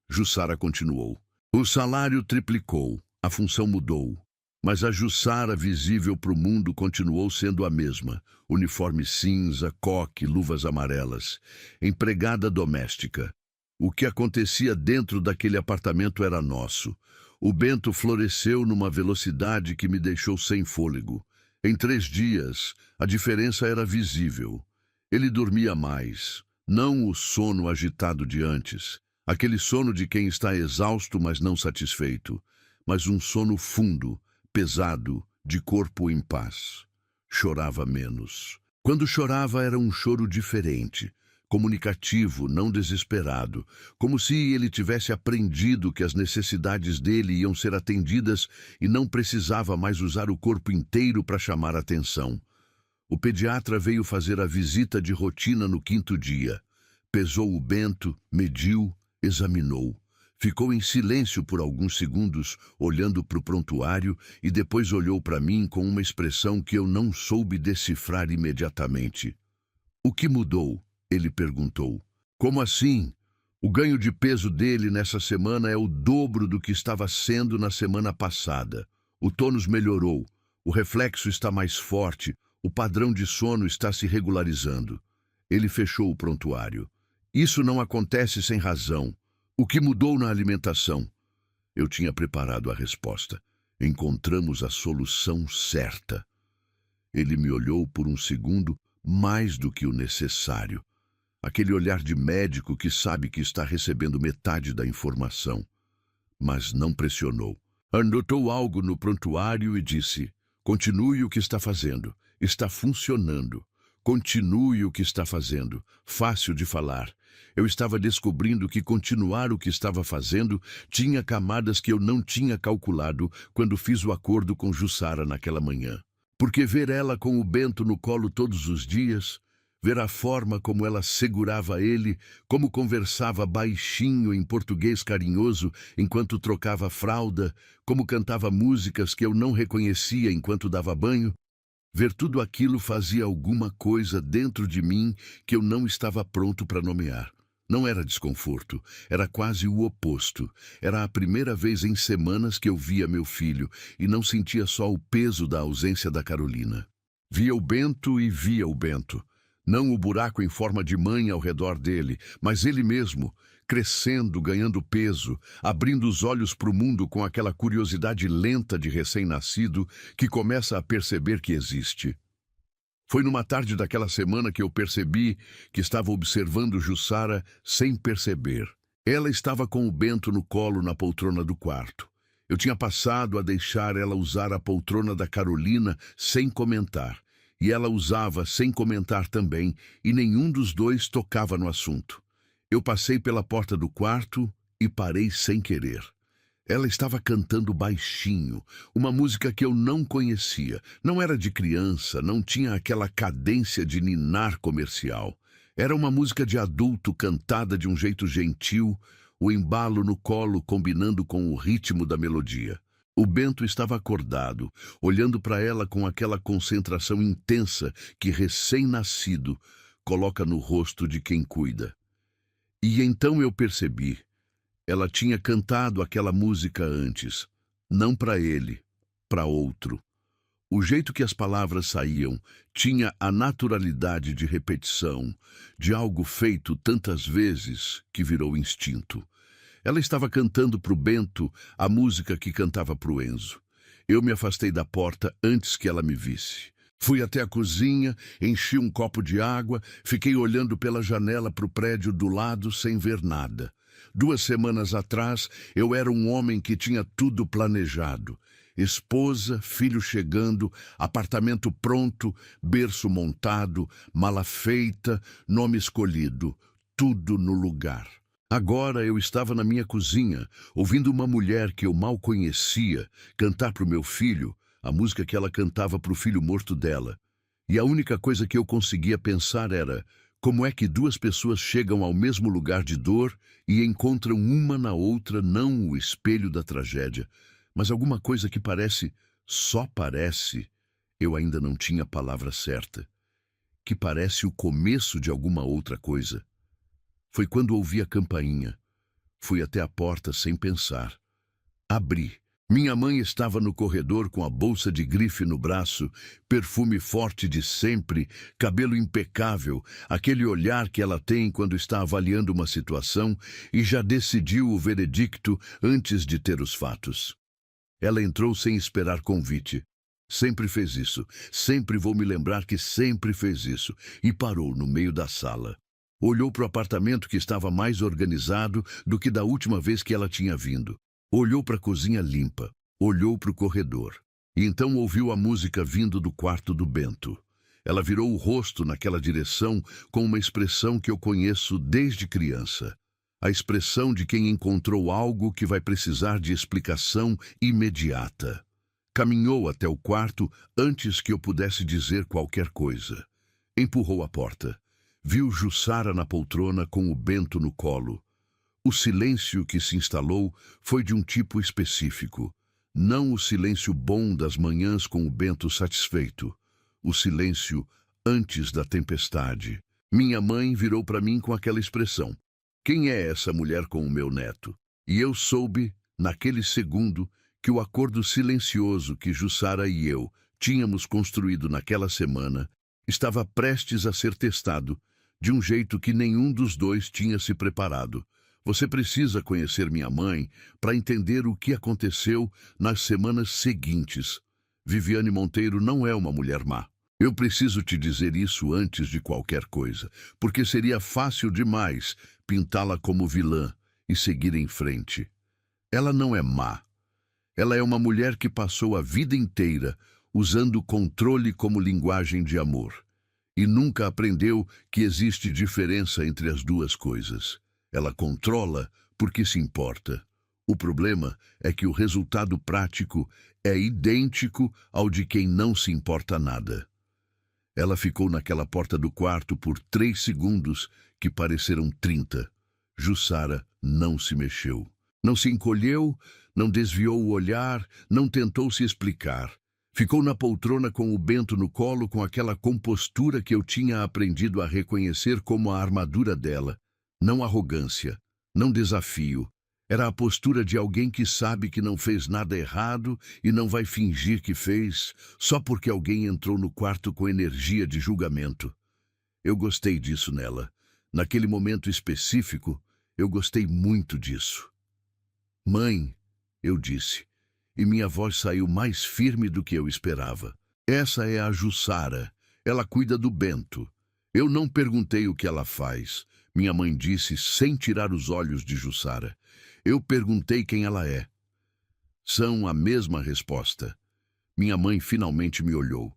Jussara continuou. O salário triplicou, a função mudou. Mas a Jussara visível para o mundo continuou sendo a mesma. Uniforme cinza, coque, luvas amarelas. Empregada doméstica. O que acontecia dentro daquele apartamento era nosso. O Bento floresceu numa velocidade que me deixou sem fôlego. Em 3 dias, a diferença era visível. Ele dormia mais. Não o sono agitado de antes. Aquele sono de quem está exausto, mas não satisfeito. Mas um sono fundo, pesado, de corpo em paz. Chorava menos. Quando chorava era um choro diferente, comunicativo, não desesperado, como se ele tivesse aprendido que as necessidades dele iam ser atendidas e não precisava mais usar o corpo inteiro para chamar atenção. O pediatra veio fazer a visita de rotina no 5º dia. Pesou o Bento, mediu, examinou. Ficou em silêncio por alguns segundos, olhando para o prontuário, e depois olhou para mim com uma expressão que eu não soube decifrar imediatamente. O que mudou? Ele perguntou. Como assim? O ganho de peso dele nessa semana é o dobro do que estava sendo na semana passada. O tônus melhorou, o reflexo está mais forte, o padrão de sono está se regularizando. Ele fechou o prontuário. Isso não acontece sem razão. O que mudou na alimentação? Eu tinha preparado a resposta. Encontramos a solução certa. Ele me olhou por um segundo, mais do que o necessário. Aquele olhar de médico que sabe que está recebendo metade da informação. Mas não pressionou. Anotou algo no prontuário e disse: continue o que está fazendo. Está funcionando. Continue o que está fazendo. Fácil de falar. Eu estava descobrindo que continuar o que estava fazendo tinha camadas que eu não tinha calculado quando fiz o acordo com Jussara naquela manhã. Porque ver ela com o Bento no colo todos os dias, ver a forma como ela segurava ele, como conversava baixinho em português carinhoso enquanto trocava fralda, como cantava músicas que eu não reconhecia enquanto dava banho, ver tudo aquilo fazia alguma coisa dentro de mim que eu não estava pronto para nomear. Não era desconforto, era quase o oposto. Era a primeira vez em semanas que eu via meu filho e não sentia só o peso da ausência da Carolina. Via o Bento e via o Bento. Não o buraco em forma de mãe ao redor dele, mas ele mesmo, crescendo, ganhando peso, abrindo os olhos para o mundo com aquela curiosidade lenta de recém-nascido que começa a perceber que existe. Foi numa tarde daquela semana que eu percebi que estava observando Jussara sem perceber. Ela estava com o Bento no colo na poltrona do quarto. Eu tinha passado a deixar ela usar a poltrona da Carolina sem comentar. E ela usava sem comentar também, e nenhum dos dois tocava no assunto. Eu passei pela porta do quarto e parei sem querer. Ela estava cantando baixinho, uma música que eu não conhecia. Não era de criança, não tinha aquela cadência de ninar comercial. Era uma música de adulto cantada de um jeito gentil, o embalo no colo combinando com o ritmo da melodia. O Bento estava acordado, olhando para ela com aquela concentração intensa que recém-nascido coloca no rosto de quem cuida. E então eu percebi. Ela tinha cantado aquela música antes, não para ele, para outro. O jeito que as palavras saíam tinha a naturalidade de repetição, de algo feito tantas vezes que virou instinto. Ela estava cantando para o Bento a música que cantava para o Enzo. Eu me afastei da porta antes que ela me visse. Fui até a cozinha, enchi um copo de água, fiquei olhando pela janela para o prédio do lado sem ver nada. 2 semanas atrás, eu era um homem que tinha tudo planejado. Esposa, filho chegando, apartamento pronto, berço montado, mala feita, nome escolhido, tudo no lugar. Agora eu estava na minha cozinha, ouvindo uma mulher que eu mal conhecia cantar para o meu filho a música que ela cantava para o filho morto dela. E a única coisa que eu conseguia pensar era: como é que 2 pessoas chegam ao mesmo lugar de dor e encontram uma na outra não o espelho da tragédia, mas alguma coisa que parece, só parece, eu ainda não tinha a palavra certa, que parece o começo de alguma outra coisa. Foi quando ouvi a campainha. Fui até a porta sem pensar. Abri. Minha mãe estava no corredor com a bolsa de grife no braço, perfume forte de sempre, cabelo impecável, aquele olhar que ela tem quando está avaliando uma situação e já decidiu o veredicto antes de ter os fatos. Ela entrou sem esperar convite. Sempre fez isso. Sempre vou me lembrar que sempre fez isso. E parou no meio da sala. Olhou para o apartamento que estava mais organizado do que da última vez que ela tinha vindo. Olhou para a cozinha limpa. Olhou para o corredor. E então ouviu a música vindo do quarto do Bento. Ela virou o rosto naquela direção com uma expressão que eu conheço desde criança. A expressão de quem encontrou algo que vai precisar de explicação imediata. Caminhou até o quarto antes que eu pudesse dizer qualquer coisa. Empurrou a porta. Viu Jussara na poltrona com o Bento no colo. O silêncio que se instalou foi de um tipo específico. Não o silêncio bom das manhãs com o Bento satisfeito. O silêncio antes da tempestade. Minha mãe virou para mim com aquela expressão: quem é essa mulher com o meu neto? E eu soube, naquele segundo, que o acordo silencioso que Jussara e eu tínhamos construído naquela semana estava prestes a ser testado, de um jeito que nenhum dos dois tinha se preparado. Você precisa conhecer minha mãe para entender o que aconteceu nas semanas seguintes. Viviane Monteiro não é uma mulher má. Eu preciso te dizer isso antes de qualquer coisa, porque seria fácil demais pintá-la como vilã e seguir em frente. Ela não é má. Ela é uma mulher que passou a vida inteira usando o controle como linguagem de amor. E nunca aprendeu que existe diferença entre as duas coisas. Ela controla porque se importa. O problema é que o resultado prático é idêntico ao de quem não se importa nada. Ela ficou naquela porta do quarto por 3 segundos que pareceram 30. Jussara não se mexeu. Não se encolheu, não desviou o olhar, não tentou se explicar. Ficou na poltrona com o Bento no colo com aquela compostura que eu tinha aprendido a reconhecer como a armadura dela. Não arrogância, não desafio. Era a postura de alguém que sabe que não fez nada errado e não vai fingir que fez, só porque alguém entrou no quarto com energia de julgamento. Eu gostei disso nela. Naquele momento específico, eu gostei muito disso. Mãe, eu disse, e minha voz saiu mais firme do que eu esperava. Essa é a Jussara. Ela cuida do Bento. Eu não perguntei o que ela faz. Minha mãe disse sem tirar os olhos de Jussara. Eu perguntei quem ela é. São a mesma resposta. Minha mãe finalmente me olhou.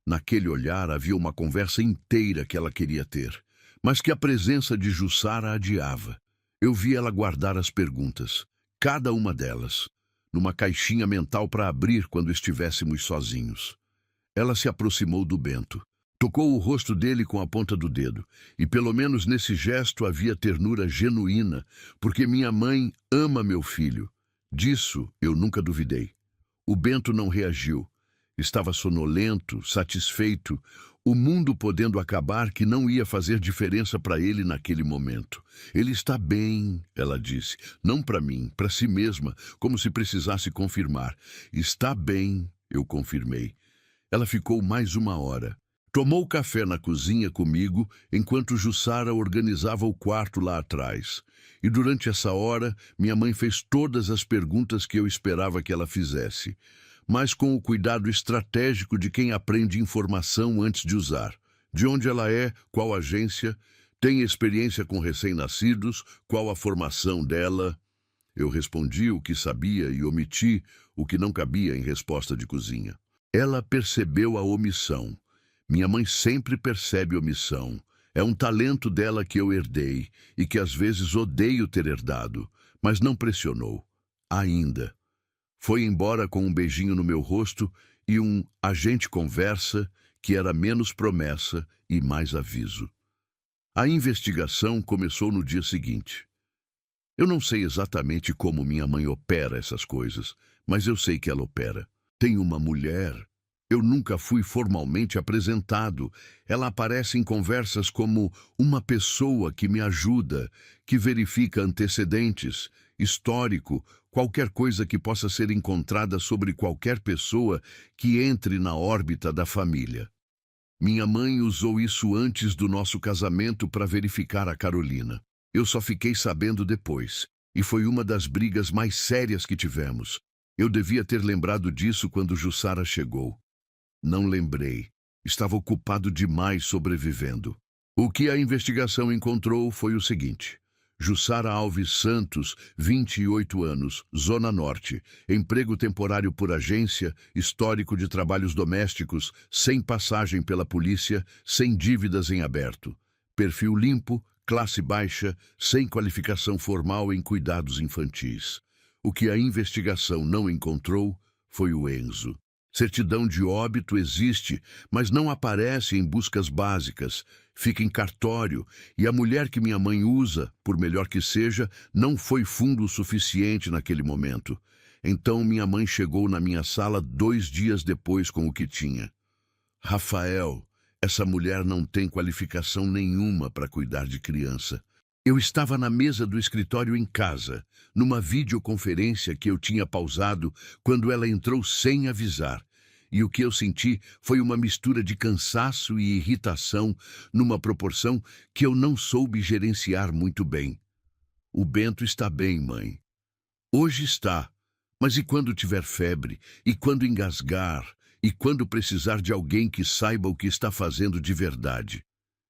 Naquele olhar havia uma conversa inteira que ela queria ter, mas que a presença de Jussara adiava. Eu vi ela guardar as perguntas, cada uma delas, numa caixinha mental para abrir quando estivéssemos sozinhos. Ela se aproximou do Bento. Tocou o rosto dele com a ponta do dedo, e pelo menos nesse gesto havia ternura genuína, porque minha mãe ama meu filho. Disso eu nunca duvidei. O Bento não reagiu. Estava sonolento, satisfeito, o mundo podendo acabar que não ia fazer diferença para ele naquele momento. Ele está bem, ela disse, não para mim, para si mesma, como se precisasse confirmar. Está bem, eu confirmei. Ela ficou mais 1 hora. Tomou café na cozinha comigo enquanto Jussara organizava o quarto lá atrás. E durante essa hora, minha mãe fez todas as perguntas que eu esperava que ela fizesse, mas com o cuidado estratégico de quem aprende informação antes de usar. De onde ela é, qual agência, tem experiência com recém-nascidos, qual a formação dela. Eu respondi o que sabia e omiti o que não cabia em resposta de cozinha. Ela percebeu a omissão. Minha mãe sempre percebe omissão. É um talento dela que eu herdei e que às vezes odeio ter herdado, mas não pressionou. Ainda. Foi embora com um beijinho no meu rosto e "a gente conversa", que era menos promessa e mais aviso. A investigação começou no dia seguinte. Eu não sei exatamente como minha mãe opera essas coisas, mas eu sei que ela opera. Tem uma mulher. Eu nunca fui formalmente apresentado. Ela aparece em conversas como uma pessoa que me ajuda, que verifica antecedentes, histórico, qualquer coisa que possa ser encontrada sobre qualquer pessoa que entre na órbita da família. Minha mãe usou isso antes do nosso casamento para verificar a Carolina. Eu só fiquei sabendo depois, e foi uma das brigas mais sérias que tivemos. Eu devia ter lembrado disso quando Jussara chegou. Não lembrei. Estava ocupado demais sobrevivendo. O que a investigação encontrou foi o seguinte: Jussara Alves Santos, 28 anos, Zona Norte, emprego temporário por agência, histórico de trabalhos domésticos, sem passagem pela polícia, sem dívidas em aberto. Perfil limpo, classe baixa, sem qualificação formal em cuidados infantis. O que a investigação não encontrou foi o Enzo. Certidão de óbito existe, mas não aparece em buscas básicas, fica em cartório, e a mulher que minha mãe usa, por melhor que seja, não foi fundo o suficiente naquele momento. Então minha mãe chegou na minha sala 2 dias depois com o que tinha. Rafael, essa mulher não tem qualificação nenhuma para cuidar de criança. Eu estava na mesa do escritório em casa, numa videoconferência que eu tinha pausado quando ela entrou sem avisar. E o que eu senti foi uma mistura de cansaço e irritação numa proporção que eu não soube gerenciar muito bem. O Bento está bem, mãe. Hoje está. Mas e quando tiver febre? E quando engasgar? E quando precisar de alguém que saiba o que está fazendo de verdade?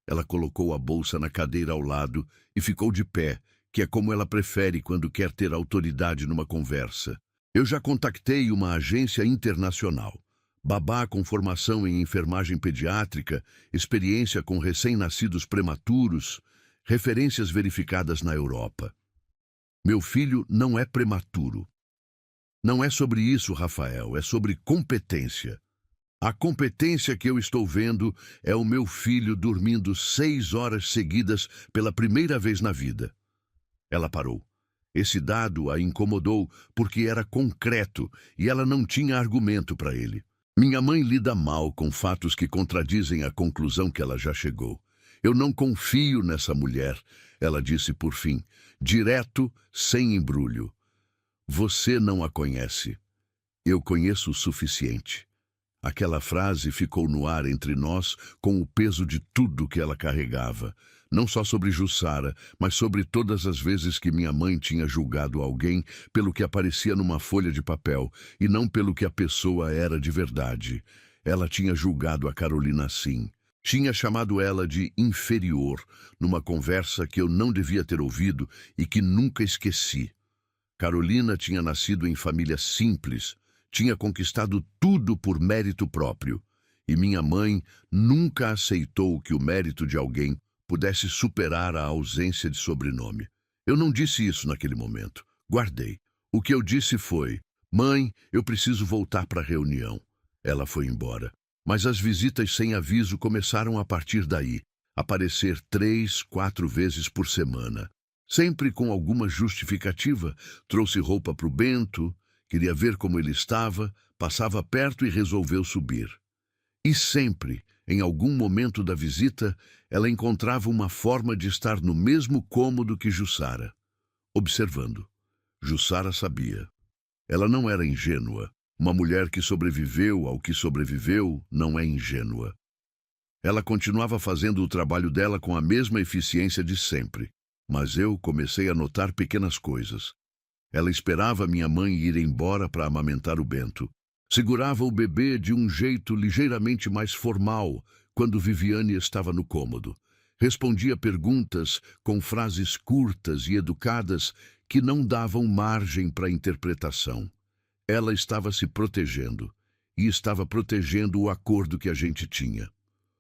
Ela colocou a bolsa na cadeira ao lado e ficou de pé, que é como ela prefere quando quer ter autoridade numa conversa. Eu já contactei uma agência internacional. Babá com formação em enfermagem pediátrica, experiência com recém-nascidos prematuros, referências verificadas na Europa. Meu filho não é prematuro. Não é sobre isso, Rafael, é sobre competência. A competência que eu estou vendo é o meu filho dormindo 6 horas seguidas pela primeira vez na vida. Ela parou. Esse dado a incomodou porque era concreto e ela não tinha argumento para ele. Minha mãe lida mal com fatos que contradizem a conclusão que ela já chegou. Eu não confio nessa mulher, ela disse por fim, direto, sem embrulho. Você não a conhece. Eu conheço o suficiente. Aquela frase ficou no ar entre nós com o peso de tudo que ela carregava, não só sobre Jussara, mas sobre todas as vezes que minha mãe tinha julgado alguém pelo que aparecia numa folha de papel e não pelo que a pessoa era de verdade. Ela tinha julgado a Carolina assim. Tinha chamado ela de inferior, numa conversa que eu não devia ter ouvido e que nunca esqueci. Carolina tinha nascido em família simples, tinha conquistado tudo por mérito próprio, e minha mãe nunca aceitou que o mérito de alguém pudesse superar a ausência de sobrenome. Eu não disse isso naquele momento. Guardei. O que eu disse foi: mãe, eu preciso voltar para a reunião. Ela foi embora. Mas as visitas sem aviso começaram a partir daí, aparecer 3, 4 vezes por semana. Sempre com alguma justificativa. Trouxe roupa para o Bento, queria ver como ele estava, passava perto e resolveu subir. E sempre, em algum momento da visita, ela encontrava uma forma de estar no mesmo cômodo que Jussara, observando. Jussara sabia. Ela não era ingênua. Uma mulher que sobreviveu ao que sobreviveu não é ingênua. Ela continuava fazendo o trabalho dela com a mesma eficiência de sempre. Mas eu comecei a notar pequenas coisas. Ela esperava minha mãe ir embora para amamentar o Bento. Segurava o bebê de um jeito ligeiramente mais formal quando Viviane estava no cômodo. Respondia perguntas com frases curtas e educadas que não davam margem para interpretação. Ela estava se protegendo e estava protegendo o acordo que a gente tinha.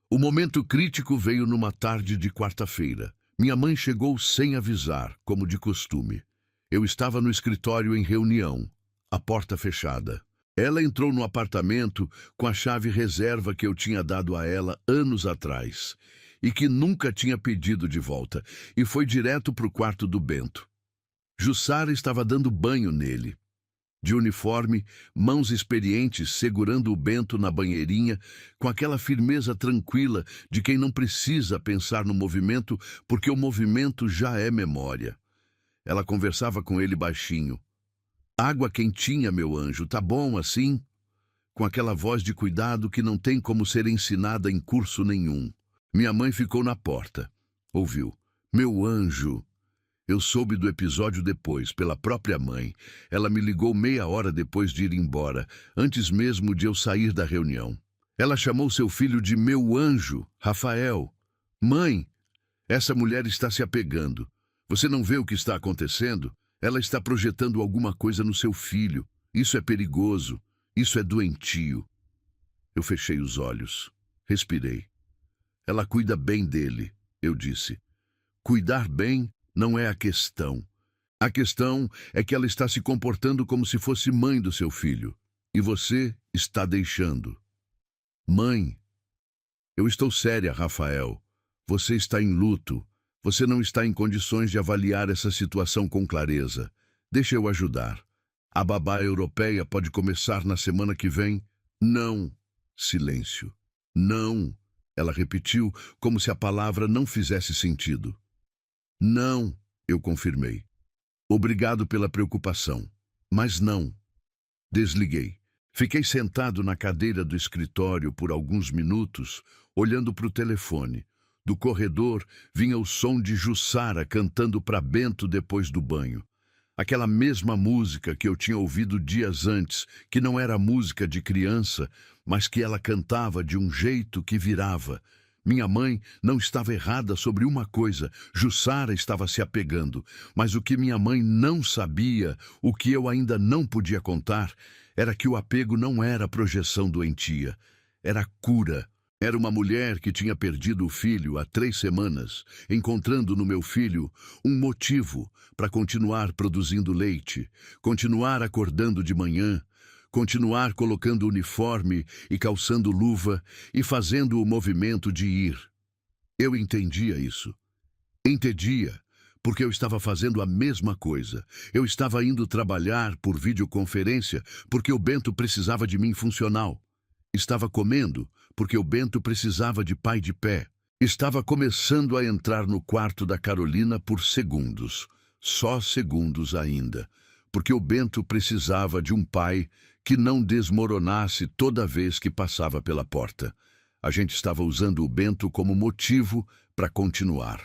O momento crítico veio numa tarde de quarta-feira. Minha mãe chegou sem avisar, como de costume. Eu estava no escritório em reunião, a porta fechada. Ela entrou no apartamento com a chave reserva que eu tinha dado a ela anos atrás e que nunca tinha pedido de volta, e foi direto para o quarto do Bento. Jussara estava dando banho nele. De uniforme, mãos experientes segurando o Bento na banheirinha, com aquela firmeza tranquila de quem não precisa pensar no movimento, porque o movimento já é memória. Ela conversava com ele baixinho. "Água quentinha, meu anjo, tá bom assim?" Com aquela voz de cuidado que não tem como ser ensinada em curso nenhum. Minha mãe ficou na porta. Ouviu. "Meu anjo." Eu soube do episódio depois, pela própria mãe. Ela me ligou meia hora depois de ir embora, antes mesmo de eu sair da reunião. Ela chamou seu filho de meu anjo, Rafael. "Mãe, essa mulher está se apegando. Você não vê o que está acontecendo? Ela está projetando alguma coisa no seu filho. Isso é perigoso. Isso é doentio." Eu fechei os olhos. Respirei. "Ela cuida bem dele", eu disse. "Cuidar bem não é a questão. A questão é que ela está se comportando como se fosse mãe do seu filho. E você está deixando." "Mãe, eu estou séria, Rafael. Você está em luto. Você não está em condições de avaliar essa situação com clareza. Deixa eu ajudar. A babá europeia pode começar na semana que vem?" "Não." Silêncio. "Não." Ela repetiu, como se a palavra não fizesse sentido. "Não", eu confirmei. "Obrigado pela preocupação, mas não." Desliguei. Fiquei sentado na cadeira do escritório por alguns minutos, olhando para o telefone. Do corredor vinha o som de Jussara cantando para Bento depois do banho. Aquela mesma música que eu tinha ouvido dias antes, que não era música de criança, mas que ela cantava de um jeito que virava. Minha mãe não estava errada sobre uma coisa: Jussara estava se apegando. Mas o que minha mãe não sabia, o que eu ainda não podia contar, era que o apego não era projeção doentia, era cura. Era uma mulher que tinha perdido o filho há 3 semanas, encontrando no meu filho um motivo para continuar produzindo leite, continuar acordando de manhã, continuar colocando uniforme e calçando luva e fazendo o movimento de ir. Eu entendia isso. Entendia, porque eu estava fazendo a mesma coisa. Eu estava indo trabalhar por videoconferência porque o Bento precisava de mim funcional. Estava comendo porque o Bento precisava de pai de pé. Estava começando a entrar no quarto da Carolina por segundos. Só segundos ainda. Porque o Bento precisava de um pai que não desmoronasse toda vez que passava pela porta. A gente estava usando o Bento como motivo para continuar.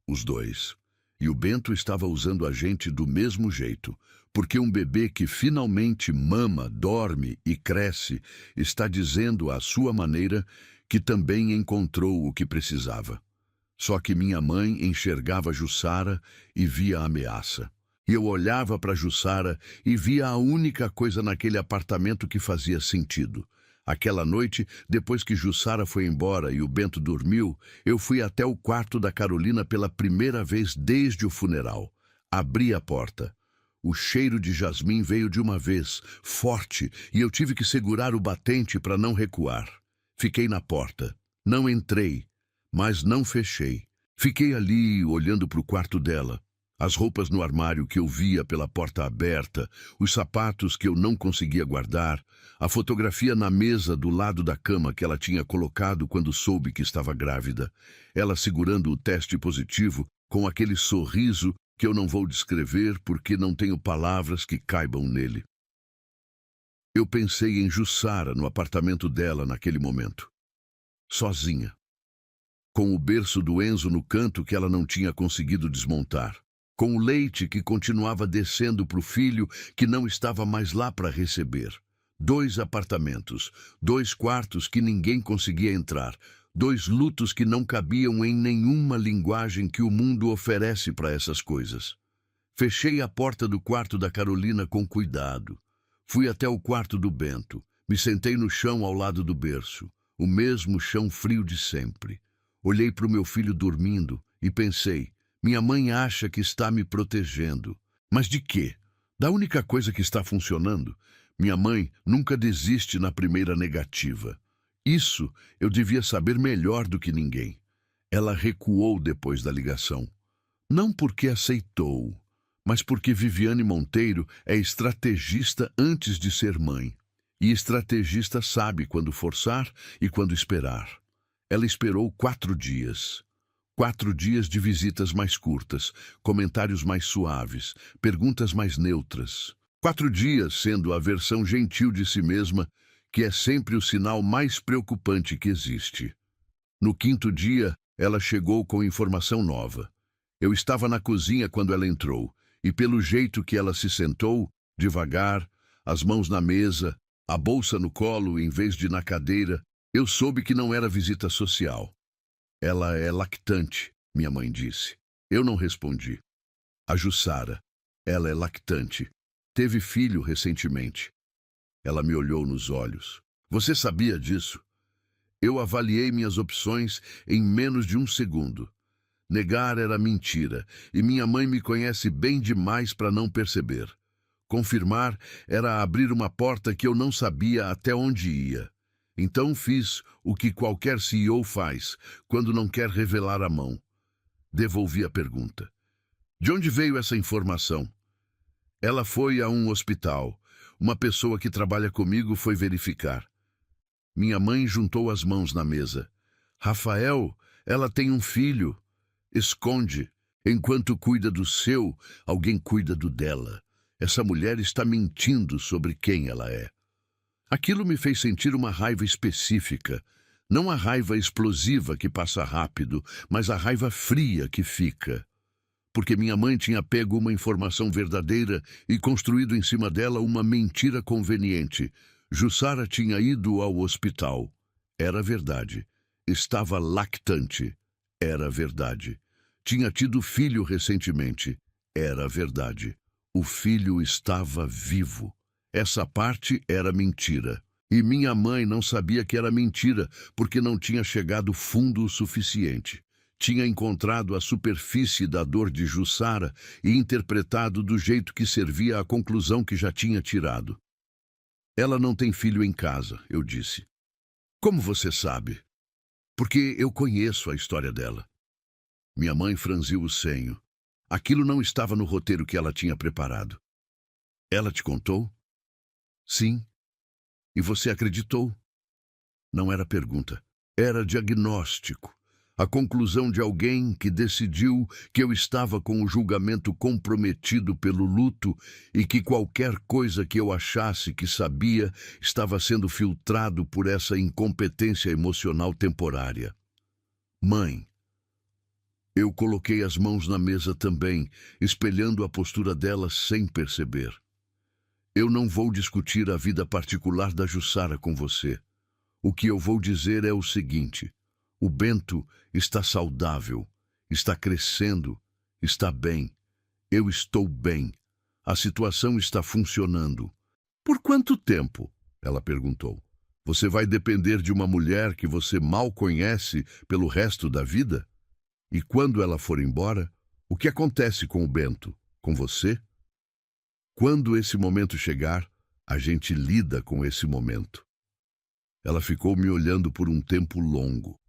Os dois. E o Bento estava usando a gente do mesmo jeito, porque um bebê que finalmente mama, dorme e cresce está dizendo à sua maneira que também encontrou o que precisava. Só que minha mãe enxergava Jussara e via a ameaça. E eu olhava para Jussara e via a única coisa naquele apartamento que fazia sentido. Aquela noite, depois que Jussara foi embora e o Bento dormiu, eu fui até o quarto da Carolina pela primeira vez desde o funeral. Abri a porta. O cheiro de jasmim veio de uma vez, forte, e eu tive que segurar o batente para não recuar. Fiquei na porta. Não entrei, mas não fechei. Fiquei ali, olhando para o quarto dela. As roupas no armário que eu via pela porta aberta, os sapatos que eu não conseguia guardar, a fotografia na mesa do lado da cama que ela tinha colocado quando soube que estava grávida, ela segurando o teste positivo com aquele sorriso que eu não vou descrever porque não tenho palavras que caibam nele. Eu pensei em Jussara no apartamento dela naquele momento. Sozinha. com o berço do Enzo no canto que ela não tinha conseguido desmontar, com o leite que continuava descendo para o filho que não estava mais lá para receber. 2 apartamentos, 2 quartos que ninguém conseguia entrar, 2 lutos que não cabiam em nenhuma linguagem que o mundo oferece para essas coisas. Fechei a porta do quarto da Carolina com cuidado. Fui até o quarto do Bento. Me sentei no chão ao lado do berço, o mesmo chão frio de sempre. Olhei para o meu filho dormindo e pensei, minha mãe acha que está me protegendo. Mas de quê? Da única coisa que está funcionando? Minha mãe nunca desiste na primeira negativa. Isso eu devia saber melhor do que ninguém. Ela recuou depois da ligação. Não porque aceitou, mas porque Viviane Monteiro é estrategista antes de ser mãe. E estrategista sabe quando forçar e quando esperar. Ela esperou 4 dias. 4 dias de visitas mais curtas, comentários mais suaves, perguntas mais neutras. 4 dias sendo a versão gentil de si mesma, que é sempre o sinal mais preocupante que existe. No 5º dia, ela chegou com informação nova. Eu estava na cozinha quando ela entrou, e pelo jeito que ela se sentou, devagar, as mãos na mesa, a bolsa no colo em vez de na cadeira, eu soube que não era visita social. Ela é lactante, minha mãe disse. Eu não respondi. A Jussara, ela é lactante. Teve filho recentemente. Ela me olhou nos olhos. Você sabia disso? Eu avaliei minhas opções em menos de 1 segundo. Negar era mentira, e minha mãe me conhece bem demais para não perceber. Confirmar era abrir uma porta que eu não sabia até onde ia. Então fiz o que qualquer CEO faz quando não quer revelar a mão. Devolvi a pergunta. De onde veio essa informação? Ela foi a um hospital. Uma pessoa que trabalha comigo foi verificar. Minha mãe juntou as mãos na mesa. Rafael, ela tem um filho. Esconde. Enquanto cuida do seu, alguém cuida do dela. Essa mulher está mentindo sobre quem ela é. Aquilo me fez sentir uma raiva específica. Não a raiva explosiva que passa rápido, mas a raiva fria que fica. Porque minha mãe tinha pego uma informação verdadeira e construído em cima dela uma mentira conveniente. Jussara tinha ido ao hospital. Era verdade. Estava lactante. Era verdade. Tinha tido filho recentemente. Era verdade. O filho estava vivo. Essa parte era mentira. E minha mãe não sabia que era mentira, porque não tinha chegado fundo o suficiente. Tinha encontrado a superfície da dor de Jussara e interpretado do jeito que servia à conclusão que já tinha tirado. Ela não tem filho em casa, eu disse. Como você sabe? Porque eu conheço a história dela. Minha mãe franziu o senho. Aquilo não estava no roteiro que ela tinha preparado. Ela te contou? Sim. E você acreditou? Não era pergunta, era diagnóstico. A conclusão de alguém que decidiu que eu estava com o julgamento comprometido pelo luto e que qualquer coisa que eu achasse que sabia estava sendo filtrado por essa incompetência emocional temporária. Mãe. Eu coloquei as mãos na mesa também, espelhando a postura dela sem perceber. Eu não vou discutir a vida particular da Jussara com você. O que eu vou dizer é o seguinte: o Bento está saudável, está crescendo, está bem. Eu estou bem. A situação está funcionando. Por quanto tempo? Ela perguntou. Você vai depender de uma mulher que você mal conhece pelo resto da vida? E quando ela for embora, o que acontece com o Bento? Com você? Quando esse momento chegar, a gente lida com esse momento. Ela ficou me olhando por um tempo longo.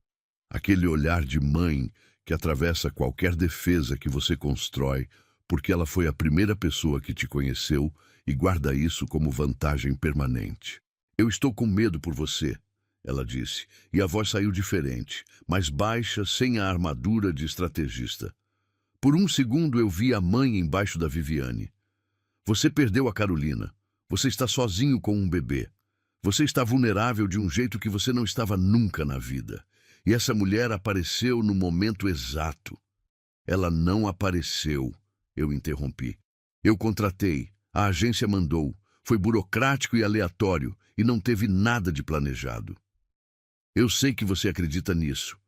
Aquele olhar de mãe que atravessa qualquer defesa que você constrói, porque ela foi a primeira pessoa que te conheceu e guarda isso como vantagem permanente. Eu estou com medo por você, ela disse, e a voz saiu diferente, mais baixa, sem a armadura de estrategista. Por um segundo eu vi a mãe embaixo da Viviane. Você perdeu a Carolina. Você está sozinho com um bebê. Você está vulnerável de um jeito que você não estava nunca na vida. E essa mulher apareceu no momento exato. Ela não apareceu, eu interrompi. Eu contratei, a agência mandou. Foi burocrático e aleatório e não teve nada de planejado. Eu sei que você acredita nisso.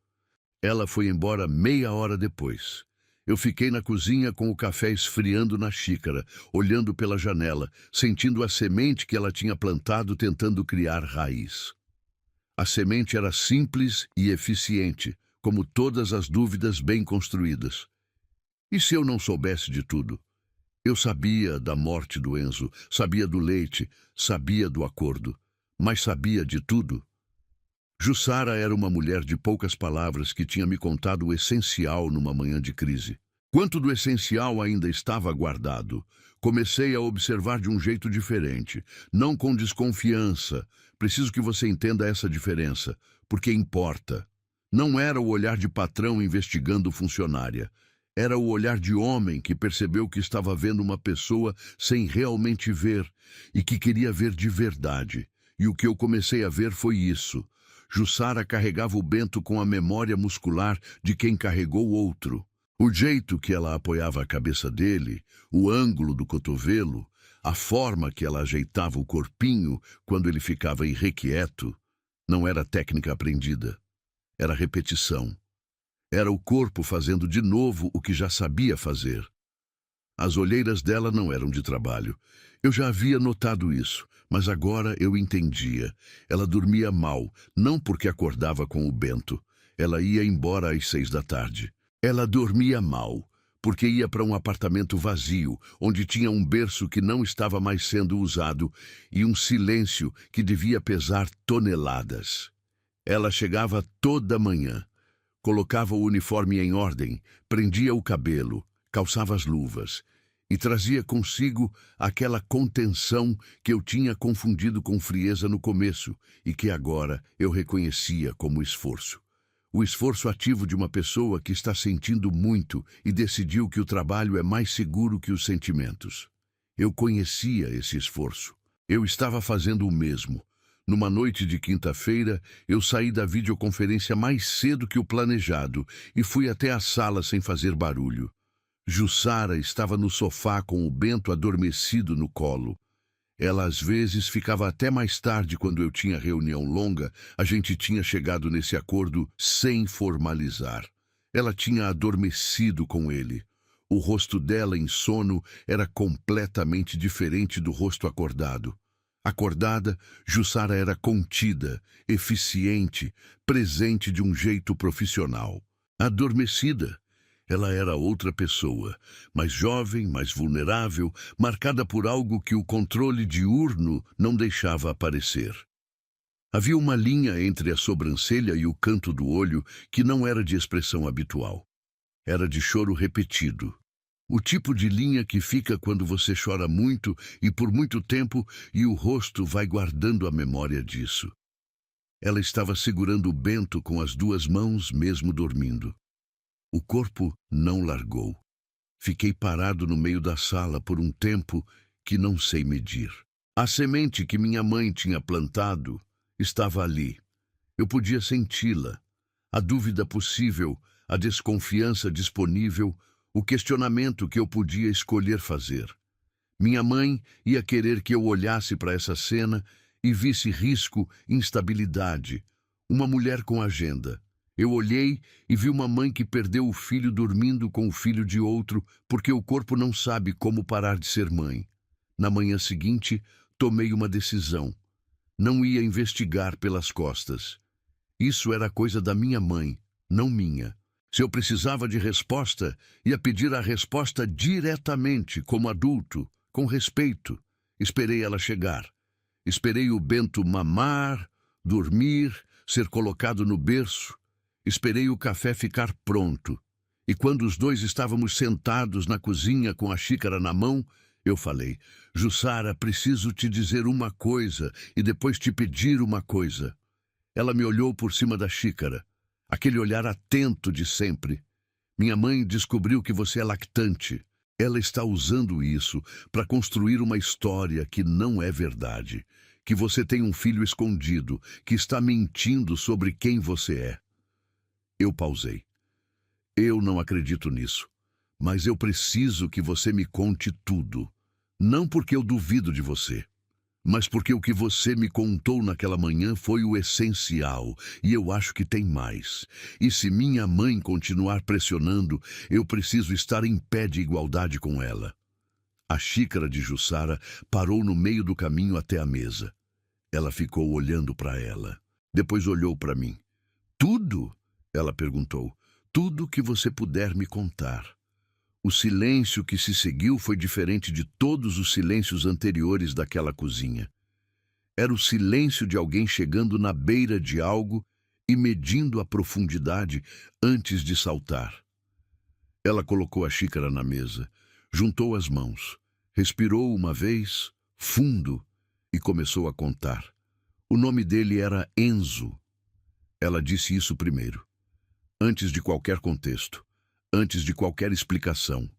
Ela foi embora meia hora depois. Eu fiquei na cozinha com o café esfriando na xícara, olhando pela janela, sentindo a semente que ela tinha plantado tentando criar raiz. A semente era simples e eficiente, como todas as dúvidas bem construídas. E se eu não soubesse de tudo? Eu sabia da morte do Enzo, sabia do leite, sabia do acordo, mas sabia de tudo? Jussara era uma mulher de poucas palavras que tinha me contado o essencial numa manhã de crise. Quanto do essencial ainda estava guardado, comecei a observar de um jeito diferente, não com desconfiança. Preciso que você entenda essa diferença, porque importa. Não era o olhar de patrão investigando funcionária. Era o olhar de homem que percebeu que estava vendo uma pessoa sem realmente ver e que queria ver de verdade. E o que eu comecei a ver foi isso. Jussara carregava o Bento com a memória muscular de quem carregou outro. O jeito que ela apoiava a cabeça dele, o ângulo do cotovelo, a forma que ela ajeitava o corpinho quando ele ficava irrequieto, não era técnica aprendida. Era repetição. Era o corpo fazendo de novo o que já sabia fazer. As olheiras dela não eram de trabalho. Eu já havia notado isso, mas agora eu entendia. Ela dormia mal, não porque acordava com o Bento. Ela ia embora às 6 da tarde. Ela dormia mal, porque ia para um apartamento vazio, onde tinha um berço que não estava mais sendo usado e um silêncio que devia pesar toneladas. Ela chegava toda manhã. Colocava o uniforme em ordem, prendia o cabelo, calçava as luvas e trazia consigo aquela contenção que eu tinha confundido com frieza no começo e que agora eu reconhecia como esforço. O esforço ativo de uma pessoa que está sentindo muito e decidiu que o trabalho é mais seguro que os sentimentos. Eu conhecia esse esforço. Eu estava fazendo o mesmo. Numa noite de quinta-feira, eu saí da videoconferência mais cedo que o planejado e fui até a sala sem fazer barulho. Jussara estava no sofá com o Bento adormecido no colo. Ela às vezes ficava até mais tarde quando eu tinha reunião longa. A gente tinha chegado nesse acordo sem formalizar. Ela tinha adormecido com ele. O rosto dela em sono era completamente diferente do rosto acordado. Acordada, Jussara era contida, eficiente, presente de um jeito profissional. Adormecida, ela era outra pessoa, mais jovem, mais vulnerável, marcada por algo que o controle diurno não deixava aparecer. Havia uma linha entre a sobrancelha e o canto do olho que não era de expressão habitual. Era de choro repetido. O tipo de linha que fica quando você chora muito e por muito tempo e o rosto vai guardando a memória disso. Ela estava segurando o Bento com as 2 mãos, mesmo dormindo. O corpo não largou. Fiquei parado no meio da sala por um tempo que não sei medir. A semente que minha mãe tinha plantado estava ali. Eu podia senti-la. A dúvida possível, a desconfiança disponível, o questionamento que eu podia escolher fazer. Minha mãe ia querer que eu olhasse para essa cena e visse risco, instabilidade. Uma mulher com agenda. Eu olhei e vi uma mãe que perdeu o filho dormindo com o filho de outro porque o corpo não sabe como parar de ser mãe. Na manhã seguinte, tomei uma decisão. Não ia investigar pelas costas. Isso era coisa da minha mãe, não minha. Se eu precisava de resposta, ia pedir a resposta diretamente, como adulto, com respeito. Esperei ela chegar. Esperei o Bento mamar, dormir, ser colocado no berço. Esperei o café ficar pronto. E quando os dois estávamos sentados na cozinha com a xícara na mão, eu falei: Jussara, preciso te dizer uma coisa e depois te pedir uma coisa. Ela me olhou por cima da xícara. Aquele olhar atento de sempre. Minha mãe descobriu que você é lactante. Ela está usando isso para construir uma história que não é verdade. Que você tem um filho escondido, que está mentindo sobre quem você é. Eu pausei. Eu não acredito nisso, mas eu preciso que você me conte tudo. Não porque eu duvido de você, mas porque o que você me contou naquela manhã foi o essencial, e eu acho que tem mais. E se minha mãe continuar pressionando, eu preciso estar em pé de igualdade com ela. A xícara de Jussara parou no meio do caminho até a mesa. Ela ficou olhando para ela. Depois olhou para mim. Tudo? Ela perguntou. Tudo que você puder me contar. O silêncio que se seguiu foi diferente de todos os silêncios anteriores daquela cozinha. Era o silêncio de alguém chegando na beira de algo e medindo a profundidade antes de saltar. Ela colocou a xícara na mesa, juntou as mãos, respirou uma vez, fundo, e começou a contar. O nome dele era Enzo. Ela disse isso primeiro, antes de qualquer contexto, antes de qualquer explicação.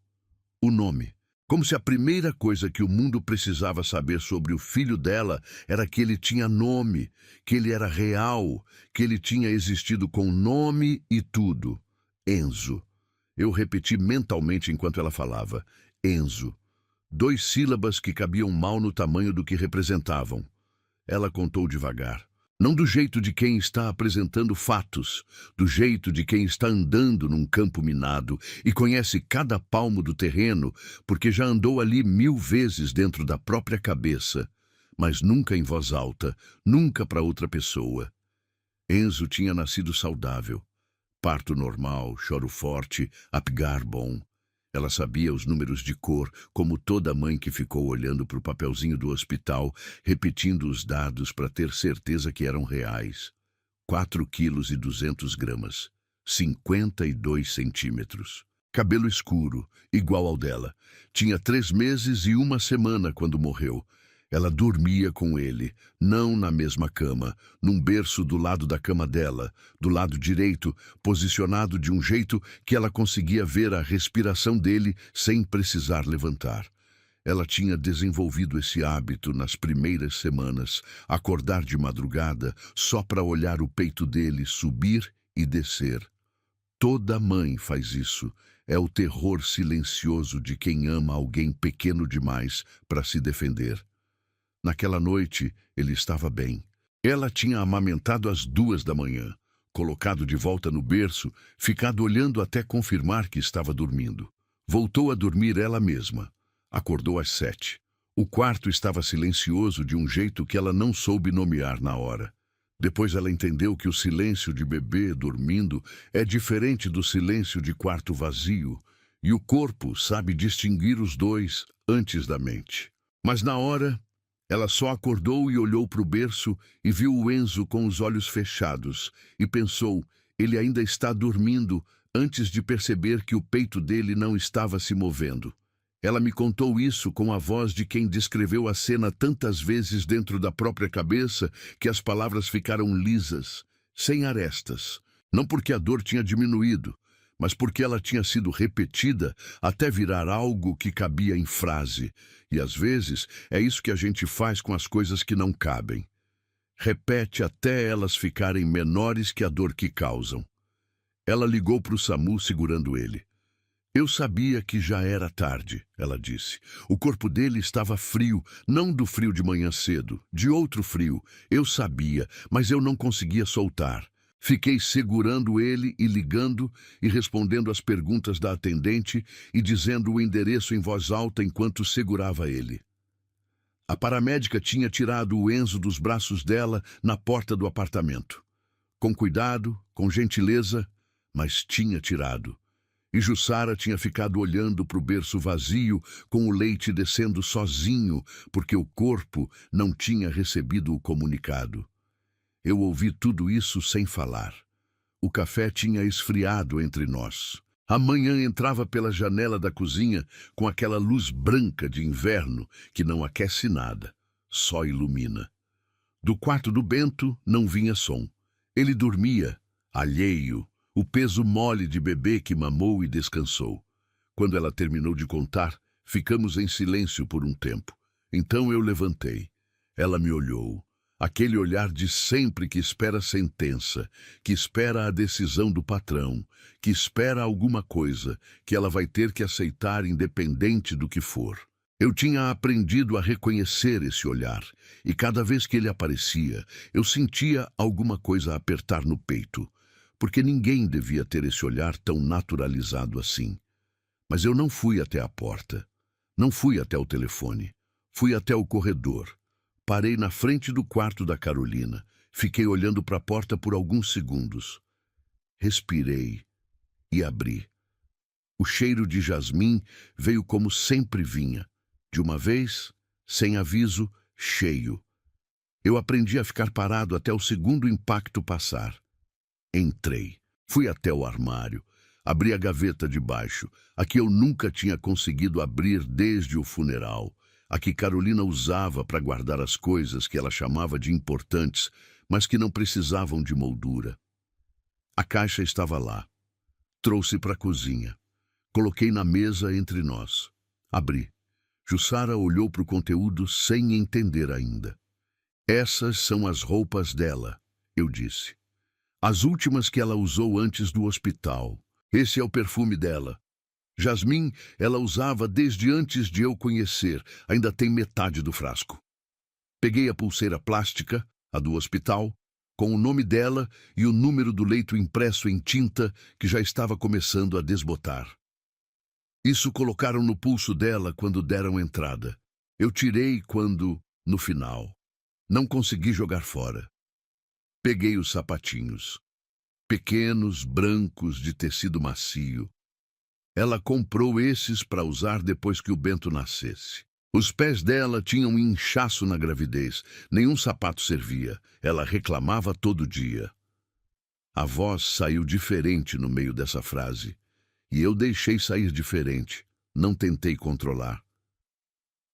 O nome. Como se a primeira coisa que o mundo precisava saber sobre o filho dela era que ele tinha nome, que ele era real, que ele tinha existido com nome e tudo. Enzo. Eu repeti mentalmente enquanto ela falava. Enzo. 2 sílabas que cabiam mal no tamanho do que representavam. Ela contou devagar. Não do jeito de quem está apresentando fatos, do jeito de quem está andando num campo minado e conhece cada palmo do terreno, porque já andou ali 1000 vezes dentro da própria cabeça, mas nunca em voz alta, nunca para outra pessoa. Enzo tinha nascido saudável. Parto normal, choro forte, apgar bom. Ela sabia os números de cor, como toda mãe que ficou olhando para o papelzinho do hospital, repetindo os dados para ter certeza que eram reais. 4,2 kg, 52 centímetros. Cabelo escuro, igual ao dela. Tinha 3 meses e 1 semana quando morreu. Ela dormia com ele, não na mesma cama, num berço do lado da cama dela, do lado direito, posicionado de um jeito que ela conseguia ver a respiração dele sem precisar levantar. Ela tinha desenvolvido esse hábito nas primeiras semanas, acordar de madrugada só para olhar o peito dele subir e descer. Toda mãe faz isso. É o terror silencioso de quem ama alguém pequeno demais para se defender. Naquela noite, ele estava bem. Ela tinha amamentado às 2 da manhã, colocado de volta no berço, ficado olhando até confirmar que estava dormindo. Voltou a dormir ela mesma. Acordou às 7. O quarto estava silencioso de um jeito que ela não soube nomear na hora. Depois ela entendeu que o silêncio de bebê dormindo é diferente do silêncio de quarto vazio, e o corpo sabe distinguir os dois antes da mente. Mas na hora, ela só acordou e olhou para o berço e viu o Enzo com os olhos fechados e pensou, ele ainda está dormindo, antes de perceber que o peito dele não estava se movendo. Ela me contou isso com a voz de quem descreveu a cena tantas vezes dentro da própria cabeça que as palavras ficaram lisas, sem arestas. Não porque a dor tinha diminuído, mas porque ela tinha sido repetida até virar algo que cabia em frase. E às vezes é isso que a gente faz com as coisas que não cabem. Repete até elas ficarem menores que a dor que causam. Ela ligou para o SAMU segurando ele. Eu sabia que já era tarde, ela disse. O corpo dele estava frio, não do frio de manhã cedo, de outro frio. Eu sabia, mas eu não conseguia soltar. Fiquei segurando ele e ligando e respondendo às perguntas da atendente e dizendo o endereço em voz alta enquanto segurava ele. A paramédica tinha tirado o Enzo dos braços dela na porta do apartamento. Com cuidado, com gentileza, mas tinha tirado. E Jussara tinha ficado olhando para o berço vazio, com o leite descendo sozinho, porque o corpo não tinha recebido o comunicado. Eu ouvi tudo isso sem falar. O café tinha esfriado entre nós. A manhã entrava pela janela da cozinha com aquela luz branca de inverno que não aquece nada, só ilumina. Do quarto do Bento não vinha som. Ele dormia, alheio, o peso mole de bebê que mamou e descansou. Quando ela terminou de contar, ficamos em silêncio por um tempo. Então eu levantei. Ela me olhou. Aquele olhar de sempre que espera a sentença, que espera a decisão do patrão, que espera alguma coisa que ela vai ter que aceitar independente do que for. Eu tinha aprendido a reconhecer esse olhar, e cada vez que ele aparecia, eu sentia alguma coisa apertar no peito, porque ninguém devia ter esse olhar tão naturalizado assim. Mas eu não fui até a porta, não fui até o telefone, fui até o corredor. Parei na frente do quarto da Carolina, fiquei olhando para a porta por alguns segundos. Respirei e abri. O cheiro de jasmim veio como sempre vinha, de uma vez, sem aviso, cheio. Eu aprendi a ficar parado até o segundo impacto passar. Entrei, fui até o armário, abri a gaveta de baixo, a que eu nunca tinha conseguido abrir desde o funeral, a que Carolina usava para guardar as coisas que ela chamava de importantes, mas que não precisavam de moldura. A caixa estava lá. Trouxe para a cozinha. Coloquei na mesa entre nós. Abri. Jussara olhou para o conteúdo sem entender ainda. Essas são as roupas dela, eu disse. As últimas que ela usou antes do hospital. Esse é o perfume dela. Jasmim, ela usava desde antes de eu conhecer, ainda tem metade do frasco. Peguei a pulseira plástica, a do hospital, com o nome dela e o número do leito impresso em tinta que já estava começando a desbotar. Isso colocaram no pulso dela quando deram entrada. Eu tirei quando, no final, não consegui jogar fora. Peguei os sapatinhos. Pequenos, brancos, de tecido macio. Ela comprou esses para usar depois que o Bento nascesse. Os pés dela tinham um inchaço na gravidez. Nenhum sapato servia. Ela reclamava todo dia. A voz saiu diferente no meio dessa frase. E eu deixei sair diferente. Não tentei controlar.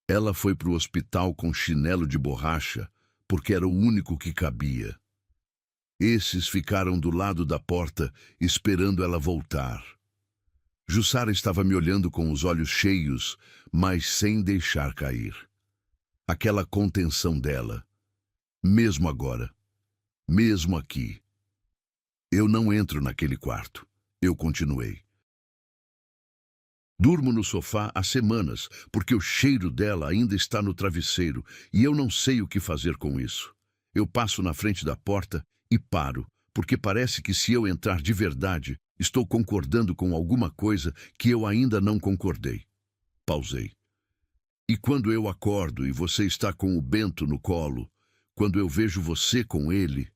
Ela foi para o hospital com chinelo de borracha, porque era o único que cabia. Esses ficaram do lado da porta, esperando ela voltar. Jussara estava me olhando com os olhos cheios, mas sem deixar cair. Aquela contenção dela. Mesmo agora. Mesmo aqui. Eu não entro naquele quarto. Eu continuei. Durmo no sofá há semanas, porque o cheiro dela ainda está no travesseiro e eu não sei o que fazer com isso. Eu passo na frente da porta e paro, porque parece que se eu entrar de verdade, estou concordando com alguma coisa que eu ainda não concordei. Pausei. E quando eu acordo e você está com o Bento no colo, quando eu vejo você com ele,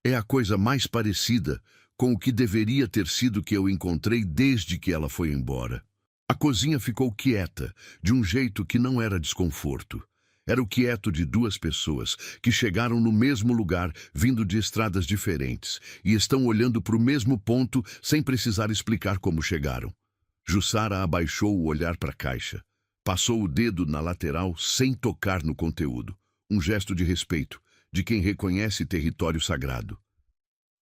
é a coisa mais parecida com o que deveria ter sido que eu encontrei desde que ela foi embora. A cozinha ficou quieta, de um jeito que não era desconforto. Era o quieto de duas pessoas que chegaram no mesmo lugar, vindo de estradas diferentes, e estão olhando para o mesmo ponto sem precisar explicar como chegaram. Jussara abaixou o olhar para a caixa. Passou o dedo na lateral sem tocar no conteúdo. Um gesto de respeito, de quem reconhece território sagrado.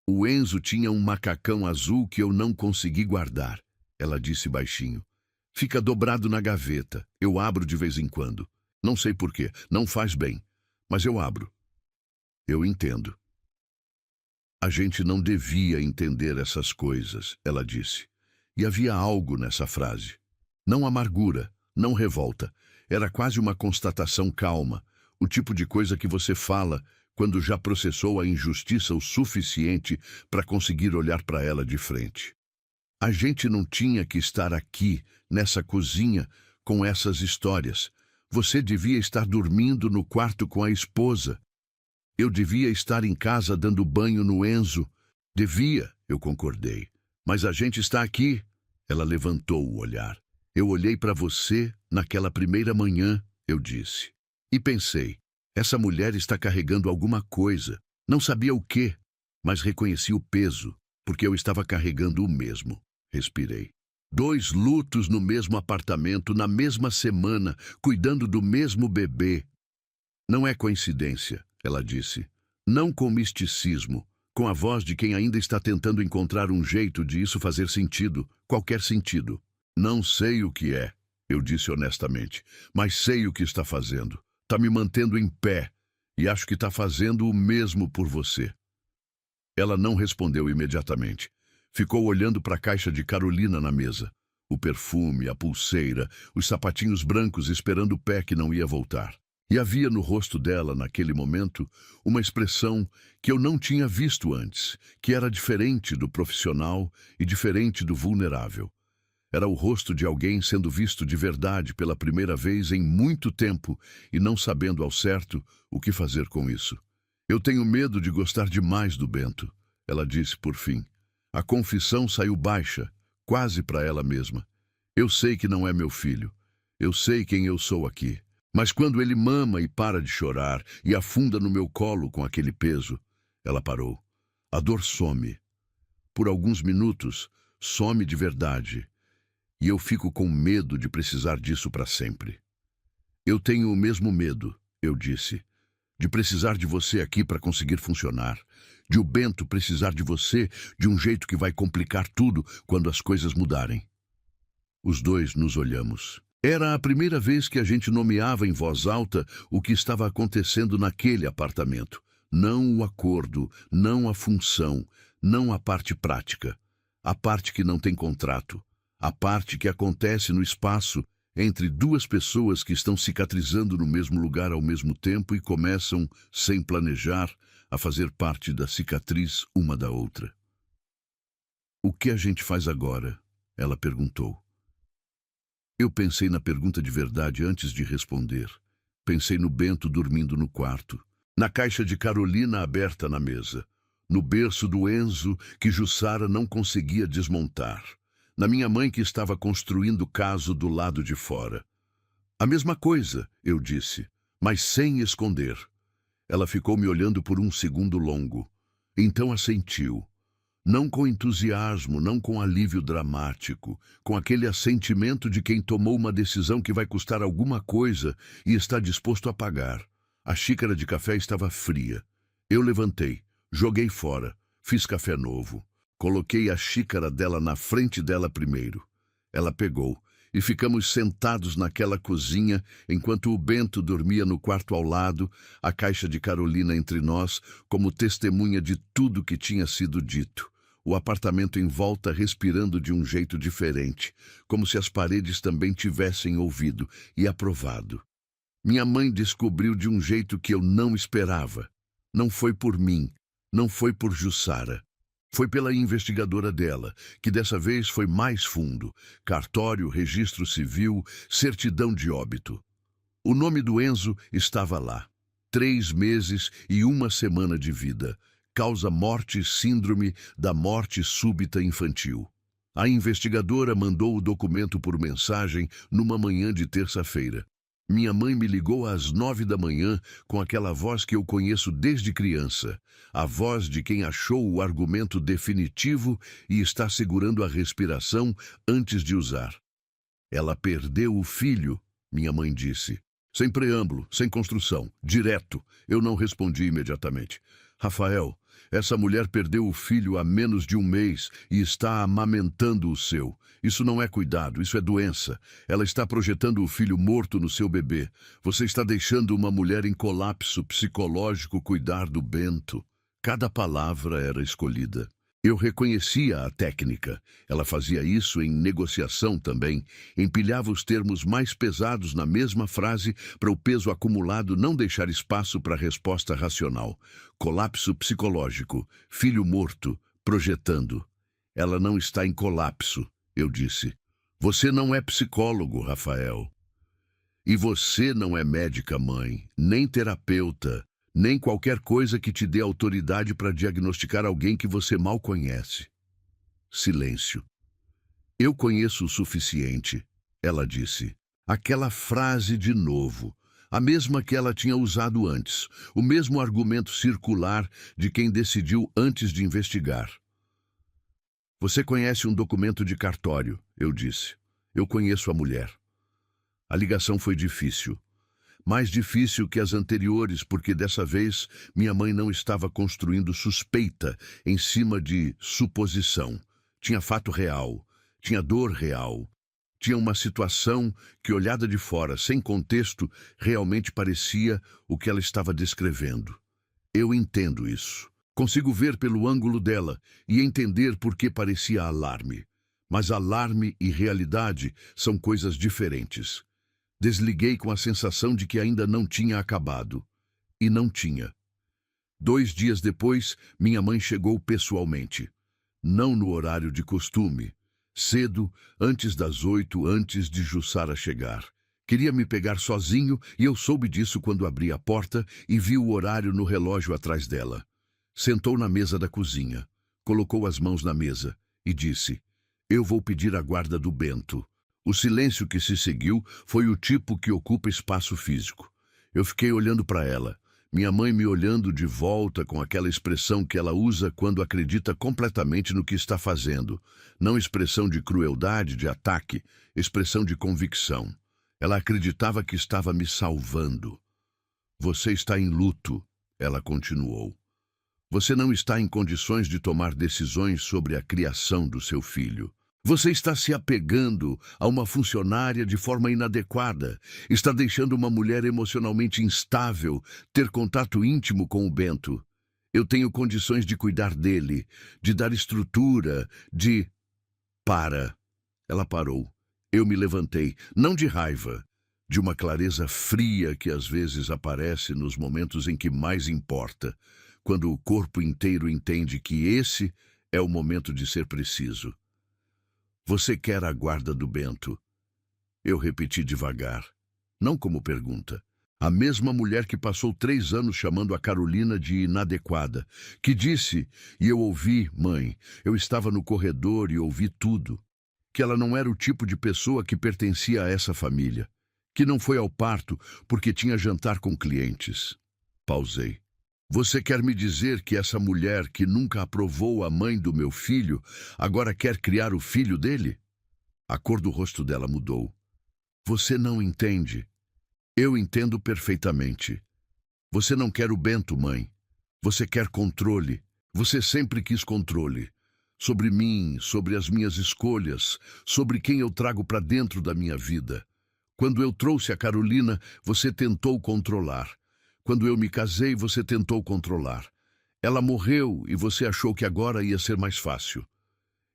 O Enzo tinha um macacão azul que eu não consegui guardar, ela disse baixinho. Fica dobrado na gaveta. Eu abro de vez em quando. Não sei porquê, não faz bem, mas eu abro. Eu entendo. A gente não devia entender essas coisas, ela disse. E havia algo nessa frase. Não amargura, não revolta. Era quase uma constatação calma, o tipo de coisa que você fala quando já processou a injustiça o suficiente para conseguir olhar para ela de frente. A gente não tinha que estar aqui, nessa cozinha, com essas histórias. Você devia estar dormindo no quarto com a esposa. Eu devia estar em casa dando banho no Enzo. Devia, eu concordei. Mas a gente está aqui. Ela levantou o olhar. Eu olhei para você naquela primeira manhã, eu disse. E pensei, essa mulher está carregando alguma coisa. Não sabia o quê, mas reconheci o peso, porque eu estava carregando o mesmo. Respirei. 2 lutos no mesmo apartamento, na mesma semana, cuidando do mesmo bebê. Não é coincidência, ela disse. Não com misticismo, com a voz de quem ainda está tentando encontrar um jeito de isso fazer sentido, qualquer sentido. Não sei o que é, eu disse honestamente, mas sei o que está fazendo. Está me mantendo em pé. E acho que está fazendo o mesmo por você. Ela não respondeu imediatamente. Ficou olhando para a caixa de Carolina na mesa. O perfume, a pulseira, os sapatinhos brancos esperando o pé que não ia voltar. E havia no rosto dela, naquele momento, uma expressão que eu não tinha visto antes, que era diferente do profissional e diferente do vulnerável. Era o rosto de alguém sendo visto de verdade pela primeira vez em muito tempo e não sabendo ao certo o que fazer com isso. Eu tenho medo de gostar demais do Bento, ela disse por fim. A confissão saiu baixa, quase para ela mesma. Eu sei que não é meu filho. Eu sei quem eu sou aqui. Mas quando ele mama e para de chorar e afunda no meu colo com aquele peso, ela parou. A dor some. Por alguns minutos, some de verdade. E eu fico com medo de precisar disso para sempre. Eu tenho o mesmo medo, eu disse, de precisar de você aqui para conseguir funcionar. De o Bento precisar de você de um jeito que vai complicar tudo quando as coisas mudarem. Os dois nos olhamos. Era a primeira vez que a gente nomeava em voz alta o que estava acontecendo naquele apartamento. Não o acordo, não a função, não a parte prática. A parte que não tem contrato. A parte que acontece no espaço entre duas pessoas que estão cicatrizando no mesmo lugar ao mesmo tempo e começam, sem planejar, a fazer parte da cicatriz uma da outra. O que a gente faz agora? Ela perguntou. Eu pensei na pergunta de verdade antes de responder. Pensei no Bento dormindo no quarto, na caixa de Carolina aberta na mesa, no berço do Enzo que Jussara não conseguia desmontar, na minha mãe que estava construindo o caso do lado de fora. A mesma coisa, eu disse, mas sem esconder. Ela ficou me olhando por um segundo longo. Então assentiu. Não com entusiasmo, não com alívio dramático, com aquele assentimento de quem tomou uma decisão que vai custar alguma coisa e está disposto a pagar. A xícara de café estava fria. Eu levantei, joguei fora, fiz café novo. Coloquei a xícara dela na frente dela primeiro. Ela pegou e ficamos sentados naquela cozinha enquanto o Bento dormia no quarto ao lado, a caixa de Carolina entre nós, como testemunha de tudo que tinha sido dito. O apartamento em volta respirando de um jeito diferente, como se as paredes também tivessem ouvido e aprovado. Minha mãe descobriu de um jeito que eu não esperava. Não foi por mim, não foi por Jussara. Foi pela investigadora dela, que dessa vez foi mais fundo. Cartório, registro civil, certidão de óbito. O nome do Enzo estava lá. 3 meses e 1 semana de vida. Causa morte síndrome da morte súbita infantil. A investigadora mandou o documento por mensagem numa manhã de terça-feira. Minha mãe me ligou às 9 da manhã com aquela voz que eu conheço desde criança. A voz de quem achou o argumento definitivo e está segurando a respiração antes de usar. Ela perdeu o filho, minha mãe disse. Sem preâmbulo, sem construção, direto. Eu não respondi imediatamente. Rafael, essa mulher perdeu o filho há menos de 1 mês e está amamentando o seu. Isso não é cuidado, isso é doença. Ela está projetando o filho morto no seu bebê. Você está deixando uma mulher em colapso psicológico cuidar do Bento. Cada palavra era escolhida. Eu reconhecia a técnica. Ela fazia isso em negociação também. Empilhava os termos mais pesados na mesma frase para o peso acumulado não deixar espaço para a resposta racional. Colapso psicológico, filho morto, projetando. Ela não está em colapso, eu disse. Você não é psicólogo, Rafael. E você não é médica, mãe, nem terapeuta, nem qualquer coisa que te dê autoridade para diagnosticar alguém que você mal conhece. Silêncio. Eu conheço o suficiente, ela disse. Aquela frase de novo, a mesma que ela tinha usado antes, o mesmo argumento circular de quem decidiu antes de investigar. Você conhece um documento de cartório, eu disse. Eu conheço a mulher. A ligação foi difícil. Mais difícil que as anteriores, porque dessa vez minha mãe não estava construindo suspeita em cima de suposição. Tinha fato real, tinha dor real. Tinha uma situação que, olhada de fora, sem contexto, realmente parecia o que ela estava descrevendo. Eu entendo isso. Consigo ver pelo ângulo dela e entender por que parecia alarme. Mas alarme e realidade são coisas diferentes. Desliguei com a sensação de que ainda não tinha acabado. E não tinha. 2 dias depois, minha mãe chegou pessoalmente. Não no horário de costume. Cedo, antes das 8, antes de Jussara chegar. Queria me pegar sozinho e eu soube disso quando abri a porta e vi o horário no relógio atrás dela. Sentou na mesa da cozinha, colocou as mãos na mesa e disse: "Eu vou pedir a guarda do Bento." O silêncio que se seguiu foi o tipo que ocupa espaço físico. Eu fiquei olhando para ela. Minha mãe me olhando de volta com aquela expressão que ela usa quando acredita completamente no que está fazendo. Não expressão de crueldade, de ataque, expressão de convicção. Ela acreditava que estava me salvando. "Você está em luto", ela continuou. "Você não está em condições de tomar decisões sobre a criação do seu filho. Você está se apegando a uma funcionária de forma inadequada. Está deixando uma mulher emocionalmente instável ter contato íntimo com o Bento. Eu tenho condições de cuidar dele, de dar estrutura, de..." "Para." Ela parou. Eu me levantei, não de raiva, de uma clareza fria que às vezes aparece nos momentos em que mais importa, quando o corpo inteiro entende que esse é o momento de ser preciso. "Você quer a guarda do Bento?" Eu repeti devagar, não como pergunta. A mesma mulher que passou 3 anos chamando a Carolina de inadequada, que disse, e eu ouvi, mãe, eu estava no corredor e ouvi tudo, que ela não era o tipo de pessoa que pertencia a essa família, que não foi ao parto porque tinha jantar com clientes. Pausei. "Você quer me dizer que essa mulher que nunca aprovou a mãe do meu filho, agora quer criar o filho dele?" A cor do rosto dela mudou. "Você não entende." "Eu entendo perfeitamente. Você não quer o Bento, mãe. Você quer controle. Você sempre quis controle. Sobre mim, sobre as minhas escolhas, sobre quem eu trago para dentro da minha vida. Quando eu trouxe a Carolina, você tentou controlar. Quando eu me casei, você tentou controlar. Ela morreu e você achou que agora ia ser mais fácil.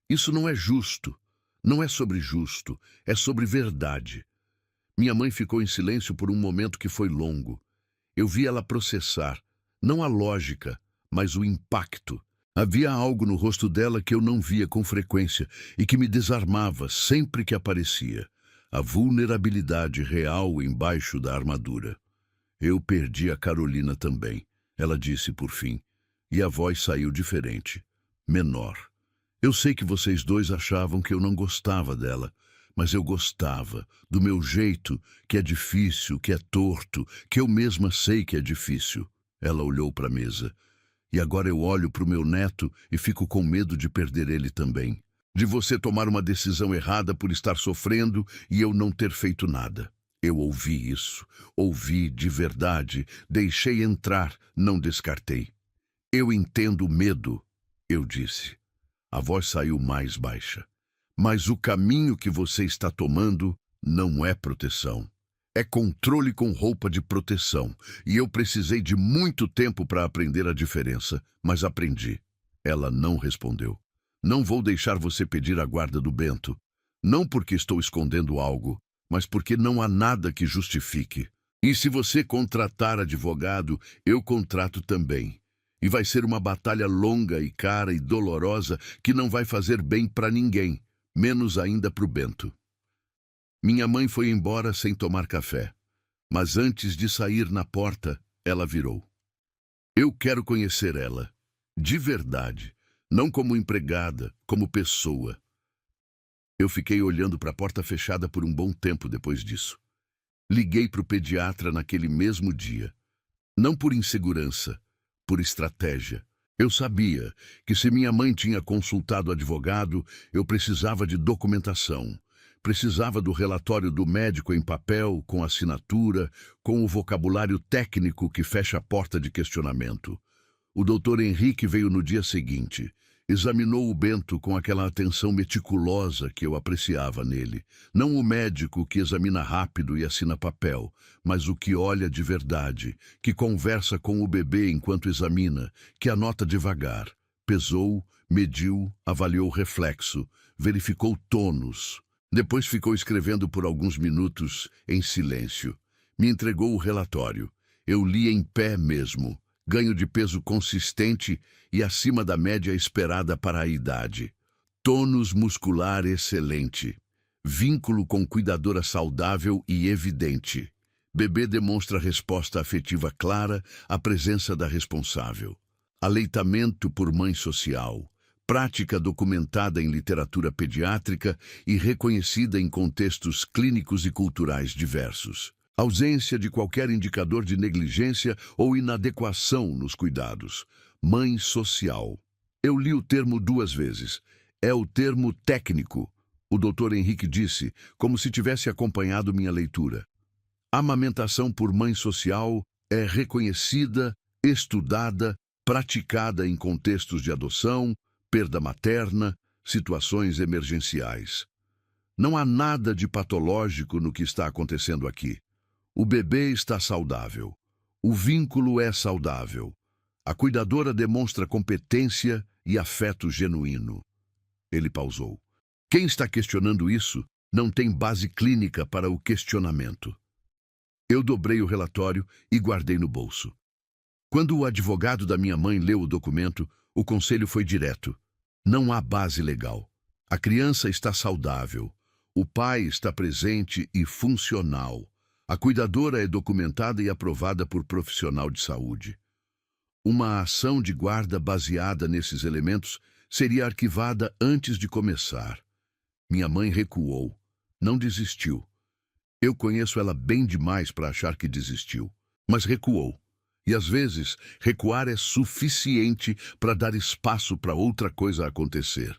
Isso não é justo. Não é sobre justo, é sobre verdade." Minha mãe ficou em silêncio por um momento que foi longo. Eu vi ela processar, não a lógica, mas o impacto. Havia algo no rosto dela que eu não via com frequência e que me desarmava sempre que aparecia. A vulnerabilidade real embaixo da armadura. "Eu perdi a Carolina também", ela disse por fim, e a voz saiu diferente, menor. "Eu sei que vocês dois achavam que eu não gostava dela, mas eu gostava, do meu jeito, que é difícil, que é torto, que eu mesma sei que é difícil." Ela olhou para a mesa. "E agora eu olho para o meu neto e fico com medo de perder ele também. De você tomar uma decisão errada por estar sofrendo e eu não ter feito nada." Eu ouvi isso, ouvi de verdade, deixei entrar, não descartei. "Eu entendo o medo", eu disse. A voz saiu mais baixa. "Mas o caminho que você está tomando não é proteção. É controle com roupa de proteção, e eu precisei de muito tempo para aprender a diferença, mas aprendi." Ela não respondeu. "Não vou deixar você pedir a guarda do Bento. Não porque estou escondendo algo, mas porque não há nada que justifique. E se você contratar advogado, eu contrato também. E vai ser uma batalha longa e cara e dolorosa que não vai fazer bem para ninguém, menos ainda para o Bento." Minha mãe foi embora sem tomar café, mas antes de sair na porta, ela virou. Eu quero conhecer ela, de verdade, não como empregada, como pessoa. Eu fiquei olhando para a porta fechada por um bom tempo depois disso. Liguei para o pediatra naquele mesmo dia. Não por insegurança, por estratégia. Eu sabia que se minha mãe tinha consultado advogado, eu precisava de documentação. Precisava do relatório do médico em papel, com assinatura, com o vocabulário técnico que fecha a porta de questionamento. O doutor Henrique veio no dia seguinte. Examinou o Bento com aquela atenção meticulosa que eu apreciava nele. Não o médico que examina rápido e assina papel, mas o que olha de verdade, que conversa com o bebê enquanto examina, que anota devagar. Pesou, mediu, avaliou o reflexo, verificou tônus. Depois ficou escrevendo por alguns minutos, em silêncio. Me entregou o relatório. Eu li em pé mesmo. Ganho de peso consistente e acima da média esperada para a idade. Tônus muscular excelente. Vínculo com cuidadora saudável e evidente. Bebê demonstra resposta afetiva clara à presença da responsável. Aleitamento por mãe social. Prática documentada em literatura pediátrica e reconhecida em contextos clínicos e culturais diversos. Ausência de qualquer indicador de negligência ou inadequação nos cuidados. Mãe social. Eu li o termo 2 vezes. É o termo técnico, o Dr. Henrique disse, como se tivesse acompanhado minha leitura. Amamentação por mãe social é reconhecida, estudada, praticada em contextos de adoção, perda materna, situações emergenciais. Não há nada de patológico no que está acontecendo aqui. O bebê está saudável. O vínculo é saudável. A cuidadora demonstra competência e afeto genuíno. Ele pausou. Quem está questionando isso não tem base clínica para o questionamento. Eu dobrei o relatório e guardei no bolso. Quando o advogado da minha mãe leu o documento, o conselho foi direto. Não há base legal. A criança está saudável. O pai está presente e funcional. A cuidadora é documentada e aprovada por profissional de saúde. Uma ação de guarda baseada nesses elementos seria arquivada antes de começar. Minha mãe recuou. Não desistiu. Eu conheço ela bem demais para achar que desistiu. Mas recuou. E às vezes, recuar é suficiente para dar espaço para outra coisa acontecer.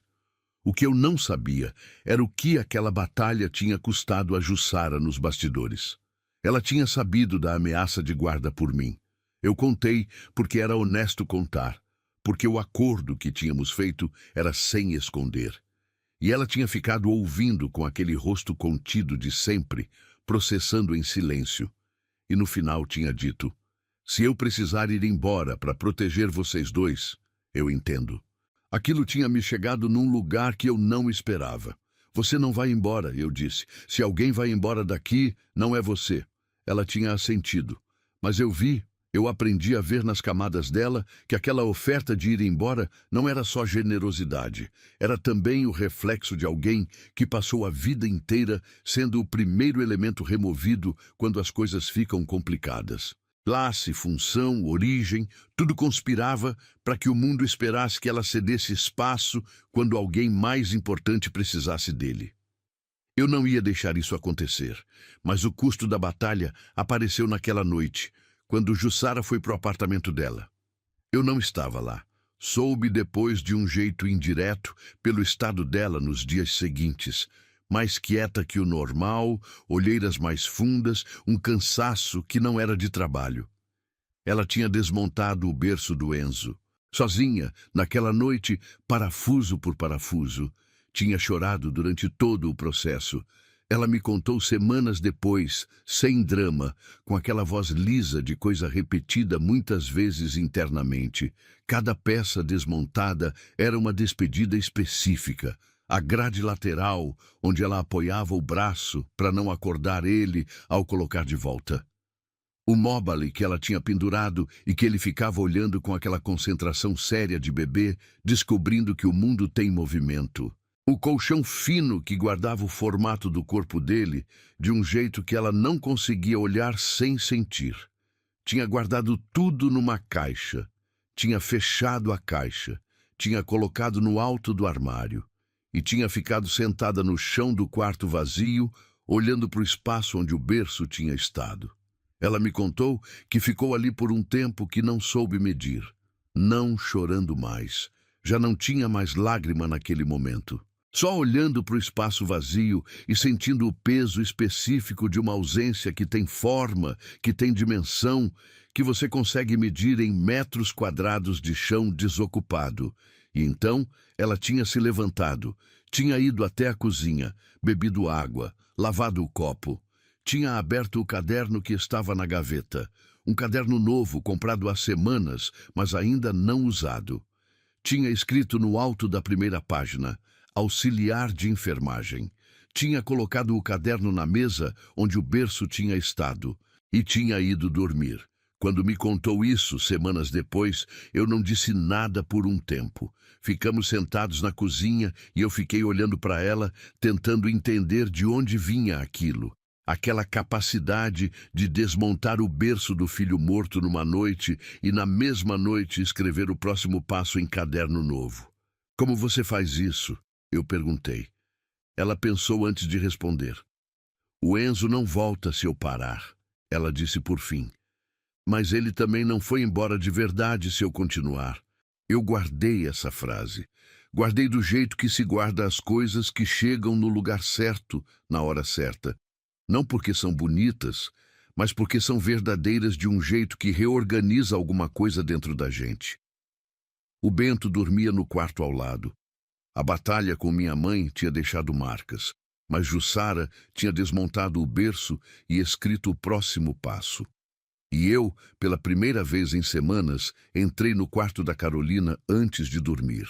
O que eu não sabia era o que aquela batalha tinha custado a Jussara nos bastidores. Ela tinha sabido da ameaça de guarda por mim. Eu contei porque era honesto contar, porque o acordo que tínhamos feito era sem esconder. E ela tinha ficado ouvindo com aquele rosto contido de sempre, processando em silêncio. E no final tinha dito: se eu precisar ir embora para proteger vocês dois, eu entendo. Aquilo tinha me chegado num lugar que eu não esperava. Você não vai embora, eu disse. Se alguém vai embora daqui, não é você. Ela tinha assentido. Mas eu aprendi a ver nas camadas dela que aquela oferta de ir embora não era só generosidade. Era também o reflexo de alguém que passou a vida inteira sendo o primeiro elemento removido quando as coisas ficam complicadas. Classe, função, origem, tudo conspirava para que o mundo esperasse que ela cedesse espaço quando alguém mais importante precisasse dele. Eu não ia deixar isso acontecer, mas o custo da batalha apareceu naquela noite, quando Jussara foi para o apartamento dela. Eu não estava lá. Soube depois de um jeito indireto pelo estado dela nos dias seguintes, mais quieta que o normal, olheiras mais fundas, um cansaço que não era de trabalho. Ela tinha desmontado o berço do Enzo. Sozinha, naquela noite, parafuso por parafuso. Tinha chorado durante todo o processo. Ela me contou semanas depois, sem drama, com aquela voz lisa de coisa repetida muitas vezes internamente. Cada peça desmontada era uma despedida específica. A grade lateral, onde ela apoiava o braço para não acordar ele ao colocar de volta. O móbile que ela tinha pendurado e que ele ficava olhando com aquela concentração séria de bebê, descobrindo que o mundo tem movimento. O colchão fino que guardava o formato do corpo dele, de um jeito que ela não conseguia olhar sem sentir. Tinha guardado tudo numa caixa. Tinha fechado a caixa. Tinha colocado no alto do armário. E tinha ficado sentada no chão do quarto vazio, olhando para o espaço onde o berço tinha estado. Ela me contou que ficou ali por um tempo que não soube medir. Não chorando mais. Já não tinha mais lágrima naquele momento. Só olhando para o espaço vazio e sentindo o peso específico de uma ausência que tem forma, que tem dimensão, que você consegue medir em metros quadrados de chão desocupado, E então ela tinha se levantado, tinha ido até a cozinha, bebido água, lavado o copo. Tinha aberto o caderno que estava na gaveta. Um caderno novo, comprado há semanas, mas ainda não usado. Tinha escrito no alto da primeira página, auxiliar de enfermagem. Tinha colocado o caderno na mesa onde o berço tinha estado e tinha ido dormir. Quando me contou isso, semanas depois, eu não disse nada por um tempo. Ficamos sentados na cozinha e eu fiquei olhando para ela, tentando entender de onde vinha aquilo. Aquela capacidade de desmontar o berço do filho morto numa noite e na mesma noite escrever o próximo passo em caderno novo. Como você faz isso? Eu perguntei. Ela pensou antes de responder. O Enzo não volta se eu parar, ela disse por fim. Mas ele também não foi embora de verdade se eu continuar. Eu guardei essa frase. Guardei do jeito que se guarda as coisas que chegam no lugar certo, na hora certa. Não porque são bonitas, mas porque são verdadeiras de um jeito que reorganiza alguma coisa dentro da gente. O Bento dormia no quarto ao lado. A batalha com minha mãe tinha deixado marcas, mas Jussara tinha desmontado o berço e escrito o próximo passo. E eu, pela primeira vez em semanas, entrei no quarto da Carolina antes de dormir.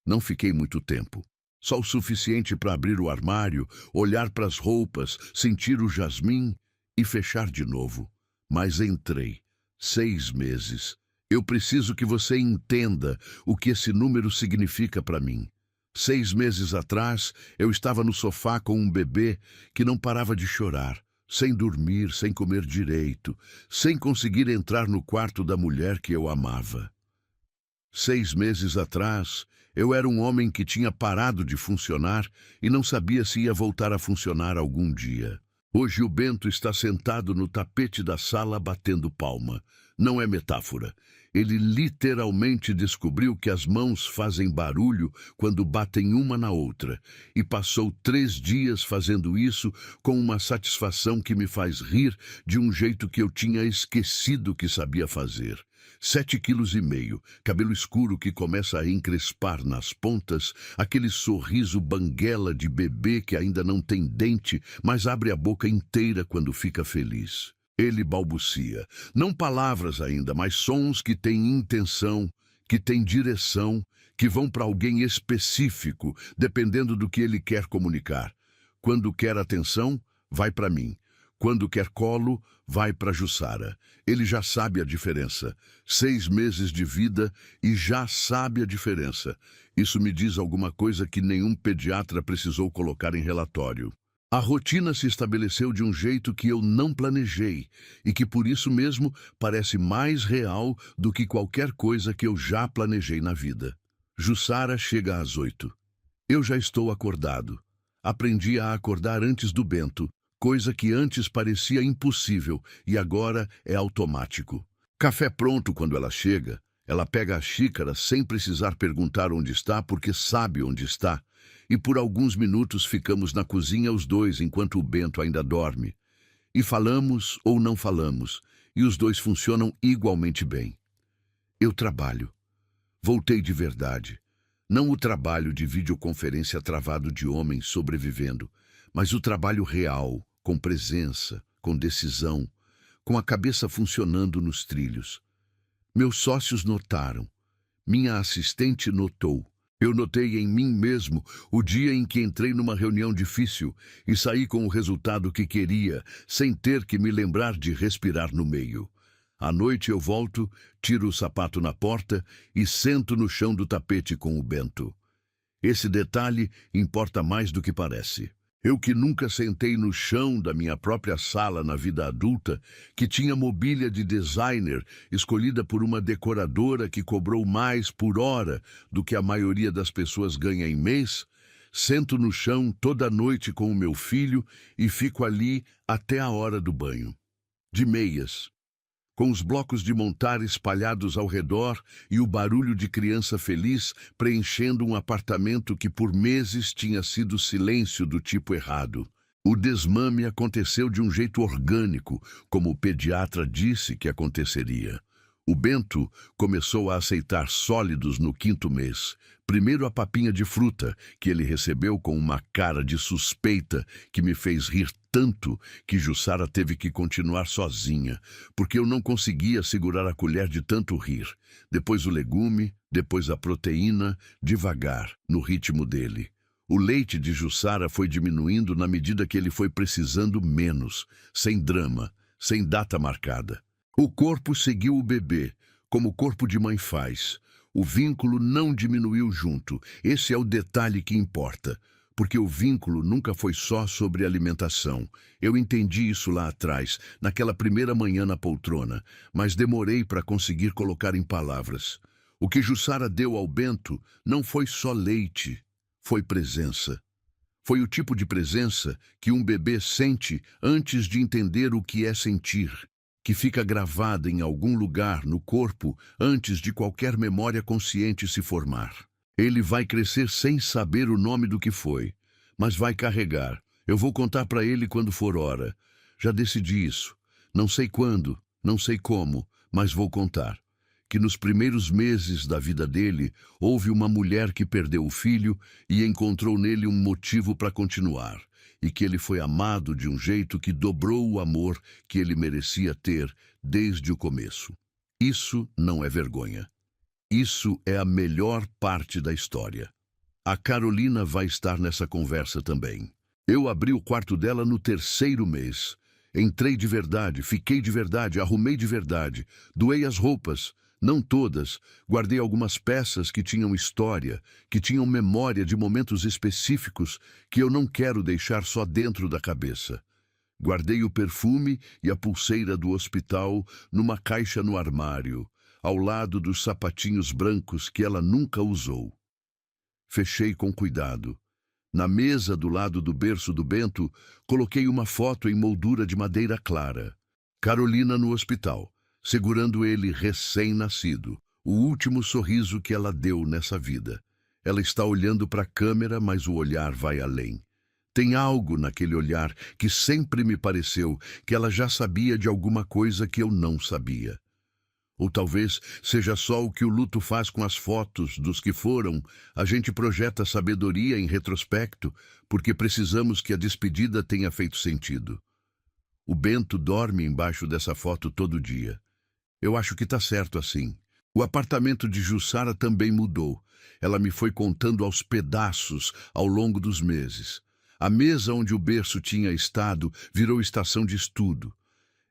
Não fiquei muito tempo. Só o suficiente para abrir o armário, olhar para as roupas, sentir o jasmim e fechar de novo. Mas entrei. 6 meses. Eu preciso que você entenda o que esse número significa para mim. 6 meses atrás, eu estava no sofá com um bebê que não parava de chorar, sem dormir, sem comer direito, sem conseguir entrar no quarto da mulher que eu amava. 6 meses atrás, eu era um homem que tinha parado de funcionar e não sabia se ia voltar a funcionar algum dia. Hoje o Bento está sentado no tapete da sala batendo palma. Não é metáfora. Ele literalmente descobriu que as mãos fazem barulho quando batem uma na outra e passou 3 dias fazendo isso com uma satisfação que me faz rir de um jeito que eu tinha esquecido que sabia fazer. 7,5 quilos, cabelo escuro que começa a encrespar nas pontas, aquele sorriso banguela de bebê que ainda não tem dente, mas abre a boca inteira quando fica feliz. Ele balbucia, não palavras ainda, mas sons que têm intenção, que têm direção, que vão para alguém específico, dependendo do que ele quer comunicar. Quando quer atenção, vai para mim. Quando quer colo, vai para Jussara. Ele já sabe a diferença. 6 meses de vida e já sabe a diferença. Isso me diz alguma coisa que nenhum pediatra precisou colocar em relatório. A rotina se estabeleceu de um jeito que eu não planejei e que por isso mesmo parece mais real do que qualquer coisa que eu já planejei na vida. Jussara chega às 8. Eu já estou acordado. Aprendi a acordar antes do Bento, coisa que antes parecia impossível e agora é automático. Café pronto quando ela chega. Ela pega a xícara sem precisar perguntar onde está porque sabe onde está. E por alguns minutos ficamos na cozinha os dois enquanto o Bento ainda dorme. E falamos ou não falamos, e os dois funcionam igualmente bem. Eu trabalho. Voltei de verdade. Não o trabalho de videoconferência travado de homens sobrevivendo, mas o trabalho real, com presença, com decisão, com a cabeça funcionando nos trilhos. Meus sócios notaram. Minha assistente notou. Eu notei em mim mesmo o dia em que entrei numa reunião difícil e saí com o resultado que queria, sem ter que me lembrar de respirar no meio. À noite eu volto, tiro o sapato na porta e sento no chão do tapete com o Bento. Esse detalhe importa mais do que parece. Eu que nunca sentei no chão da minha própria sala na vida adulta, que tinha mobília de designer escolhida por uma decoradora que cobrou mais por hora do que a maioria das pessoas ganha em mês, sento no chão toda noite com o meu filho e fico ali até a hora do banho. De meias, com os blocos de montar espalhados ao redor e o barulho de criança feliz preenchendo um apartamento que por meses tinha sido silêncio do tipo errado. O desmame aconteceu de um jeito orgânico, como o pediatra disse que aconteceria. O Bento começou a aceitar sólidos no 5º mês. Primeiro a papinha de fruta, que ele recebeu com uma cara de suspeita que me fez rir tanto que Jussara teve que continuar sozinha, porque eu não conseguia segurar a colher de tanto rir. Depois o legume, depois a proteína, devagar, no ritmo dele. O leite de Jussara foi diminuindo na medida que ele foi precisando menos, sem drama, sem data marcada. O corpo seguiu o bebê, como o corpo de mãe faz. O vínculo não diminuiu junto. Esse é o detalhe que importa, porque o vínculo nunca foi só sobre alimentação. Eu entendi isso lá atrás, naquela primeira manhã na poltrona, mas demorei para conseguir colocar em palavras. O que Jussara deu ao Bento não foi só leite, foi presença. Foi o tipo de presença que um bebê sente antes de entender o que é sentir, que fica gravada em algum lugar no corpo antes de qualquer memória consciente se formar. Ele vai crescer sem saber o nome do que foi, mas vai carregar. Eu vou contar para ele quando for hora. Já decidi isso. Não sei quando, não sei como, mas vou contar. Que nos primeiros meses da vida dele, houve uma mulher que perdeu o filho e encontrou nele um motivo para continuar. E que ele foi amado de um jeito que dobrou o amor que ele merecia ter desde o começo. Isso não é vergonha. Isso é a melhor parte da história. A Carolina vai estar nessa conversa também. Eu abri o quarto dela no 3º mês. Entrei de verdade, fiquei de verdade, arrumei de verdade, doei as roupas. Não todas, guardei algumas peças que tinham história, que tinham memória de momentos específicos que eu não quero deixar só dentro da cabeça. Guardei o perfume e a pulseira do hospital numa caixa no armário, ao lado dos sapatinhos brancos que ela nunca usou. Fechei com cuidado. Na mesa do lado do berço do Bento, coloquei uma foto em moldura de madeira clara. Carolina no hospital, segurando ele recém-nascido, o último sorriso que ela deu nessa vida. Ela está olhando para a câmera, mas o olhar vai além. Tem algo naquele olhar que sempre me pareceu que ela já sabia de alguma coisa que eu não sabia. Ou talvez seja só o que o luto faz com as fotos dos que foram. A gente projeta sabedoria em retrospecto, porque precisamos que a despedida tenha feito sentido. O Bento dorme embaixo dessa foto todo dia. Eu acho que tá certo assim. O apartamento de Jussara também mudou. Ela me foi contando aos pedaços ao longo dos meses. A mesa onde o berço tinha estado virou estação de estudo.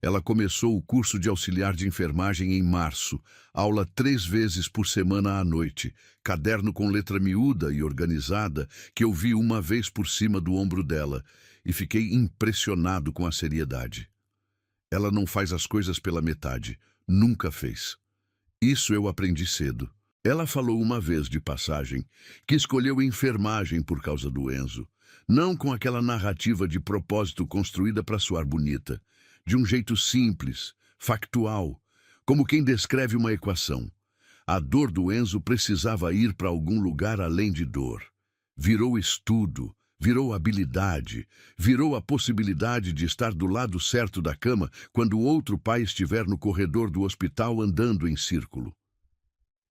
Ela começou o curso de auxiliar de enfermagem em março, aula 3 vezes por semana à noite, caderno com letra miúda e organizada que eu vi uma vez por cima do ombro dela e fiquei impressionado com a seriedade. Ela não faz as coisas pela metade, nunca fez. Isso eu aprendi cedo. Ela falou uma vez, de passagem, que escolheu enfermagem por causa do Enzo, não com aquela narrativa de propósito construída para soar bonita, de um jeito simples, factual, como quem descreve uma equação. A dor do Enzo precisava ir para algum lugar além de dor. Virou estudo, virou habilidade, virou a possibilidade de estar do lado certo da cama quando o outro pai estiver no corredor do hospital andando em círculo.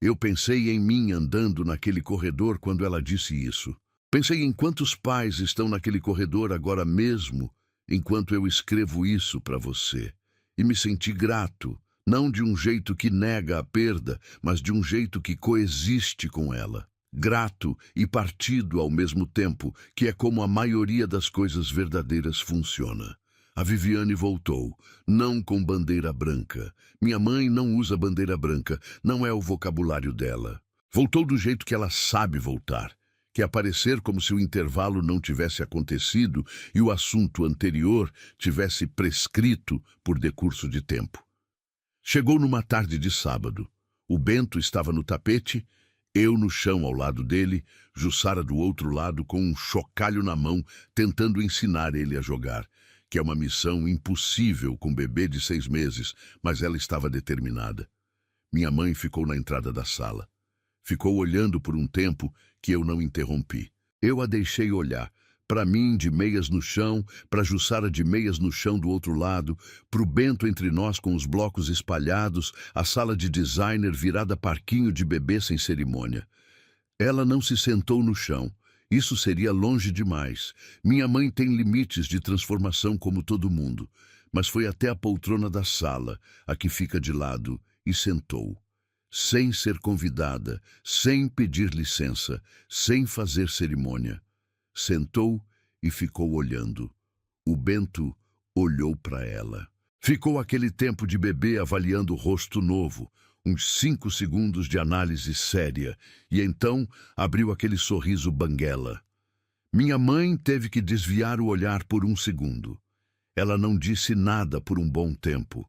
Eu pensei em mim andando naquele corredor quando ela disse isso. Pensei em quantos pais estão naquele corredor agora mesmo, enquanto eu escrevo isso para você. E me senti grato, não de um jeito que nega a perda, mas de um jeito que coexiste com ela. Grato e partido ao mesmo tempo, que é como a maioria das coisas verdadeiras funciona. A Viviane voltou, não com bandeira branca. Minha mãe não usa bandeira branca, não é o vocabulário dela. Voltou do jeito que ela sabe voltar, que é aparecer como se o intervalo não tivesse acontecido e o assunto anterior tivesse prescrito por decurso de tempo. Chegou numa tarde de sábado. O Bento estava no tapete, eu no chão ao lado dele, Jussara do outro lado com um chocalho na mão, tentando ensinar ele a jogar, que é uma missão impossível com um bebê de 6 meses, mas ela estava determinada. Minha mãe ficou na entrada da sala. Ficou olhando por um tempo que eu não interrompi. Eu a deixei olhar, Para mim, de meias no chão, para Jussara de meias no chão do outro lado, para o Bento entre nós com os blocos espalhados, a sala de designer virada parquinho de bebê sem cerimônia. Ela não se sentou no chão. Isso seria longe demais. Minha mãe tem limites de transformação como todo mundo. Mas foi até a poltrona da sala, a que fica de lado, e sentou. Sem ser convidada, sem pedir licença, sem fazer cerimônia. Sentou e ficou olhando. O Bento olhou para ela. Ficou aquele tempo de bebê avaliando o rosto novo, uns 5 segundos de análise séria, e então abriu aquele sorriso banguela. Minha mãe teve que desviar o olhar por 1 segundo. Ela não disse nada por um bom tempo.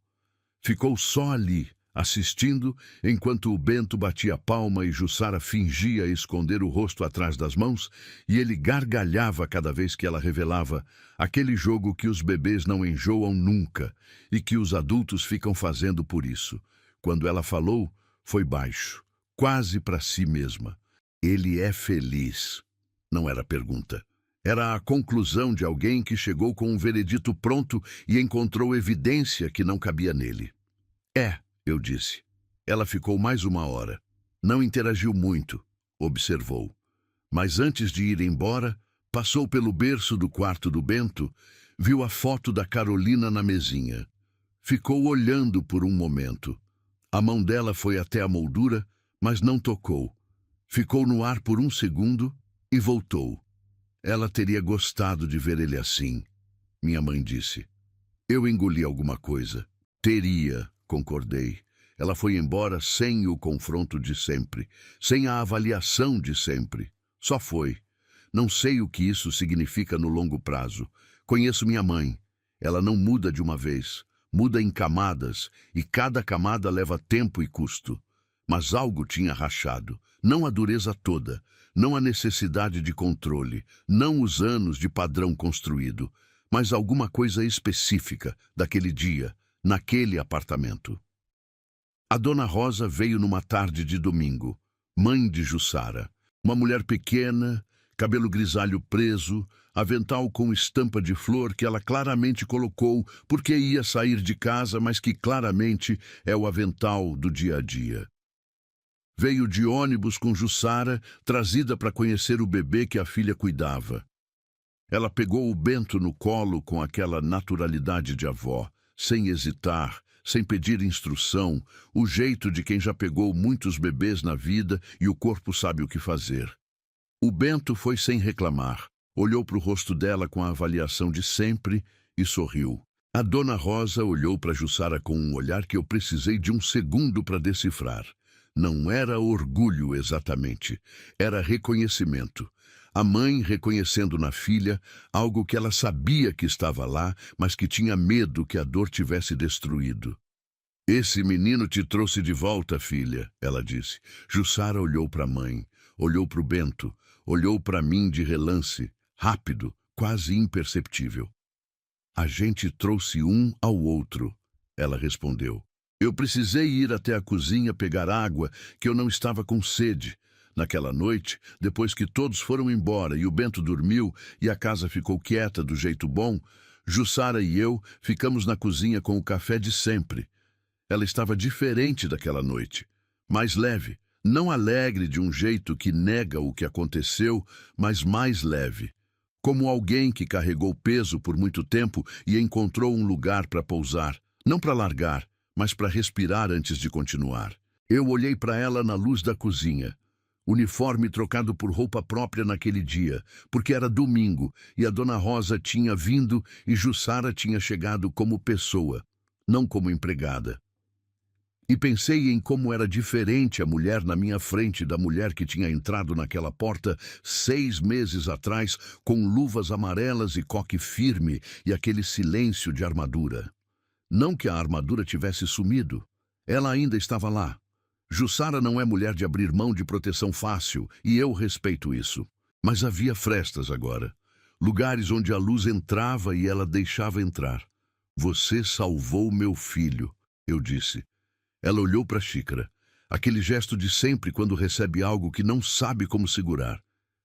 Ficou só ali, assistindo, enquanto o Bento batia a palma e Jussara fingia esconder o rosto atrás das mãos, e ele gargalhava cada vez que ela revelava aquele jogo que os bebês não enjoam nunca e que os adultos ficam fazendo por isso. Quando ela falou, foi baixo, quase para si mesma. Ele é feliz. Não era pergunta. Era a conclusão de alguém que chegou com um veredito pronto e encontrou evidência que não cabia nele. É, eu disse. Ela ficou mais 1 hora. Não interagiu muito, observou. Mas antes de ir embora, passou pelo berço do quarto do Bento, viu a foto da Carolina na mesinha. Ficou olhando por um momento. A mão dela foi até a moldura, mas não tocou. Ficou no ar por 1 segundo e voltou. Ela teria gostado de ver ele assim, minha mãe disse. Eu engoli alguma coisa. Teria, concordei. Ela foi embora sem o confronto de sempre, sem a avaliação de sempre. Só foi. Não sei o que isso significa no longo prazo. Conheço minha mãe. Ela não muda de uma vez. Muda em camadas, e cada camada leva tempo e custo. Mas algo tinha rachado, não a dureza toda, não a necessidade de controle, não os anos de padrão construído, mas alguma coisa específica daquele dia, naquele apartamento. A Dona Rosa veio numa tarde de domingo, mãe de Jussara, uma mulher pequena, cabelo grisalho preso, avental com estampa de flor que ela claramente colocou porque ia sair de casa, mas que claramente é o avental do dia a dia. Veio de ônibus com Jussara, trazida para conhecer o bebê que a filha cuidava. Ela pegou o Bento no colo com aquela naturalidade de avó, sem hesitar, sem pedir instrução, o jeito de quem já pegou muitos bebês na vida e o corpo sabe o que fazer. O Bento foi sem reclamar, olhou para o rosto dela com a avaliação de sempre e sorriu. A Dona Rosa olhou para Jussara com um olhar que eu precisei de 1 segundo para decifrar. Não era orgulho exatamente, era reconhecimento. A mãe reconhecendo na filha algo que ela sabia que estava lá, mas que tinha medo que a dor tivesse destruído. Esse menino te trouxe de volta, filha, ela disse. Jussara olhou para a mãe, olhou para o Bento, olhou para mim de relance, rápido, quase imperceptível. A gente trouxe um ao outro, ela respondeu. Eu precisei ir até a cozinha pegar água, que eu não estava com sede. Naquela noite, depois que todos foram embora e o Bento dormiu e a casa ficou quieta do jeito bom, Jussara e eu ficamos na cozinha com o café de sempre. Ela estava diferente daquela noite, mais leve, não alegre de um jeito que nega o que aconteceu, mas mais leve. Como alguém que carregou peso por muito tempo e encontrou um lugar para pousar, não para largar, mas para respirar antes de continuar. Eu olhei para ela na luz da cozinha. Uniforme trocado por roupa própria naquele dia, porque era domingo e a Dona Rosa tinha vindo e Jussara tinha chegado como pessoa, não como empregada. E pensei em como era diferente a mulher na minha frente da mulher que tinha entrado naquela porta 6 meses atrás com luvas amarelas e coque firme e aquele silêncio de armadura. Não que a armadura tivesse sumido, ela ainda estava lá. Jussara não é mulher de abrir mão de proteção fácil, e eu respeito isso. Mas havia frestas agora, lugares onde a luz entrava e ela deixava entrar. Você salvou meu filho, eu disse. Ela olhou para a xícara, aquele gesto de sempre quando recebe algo que não sabe como segurar.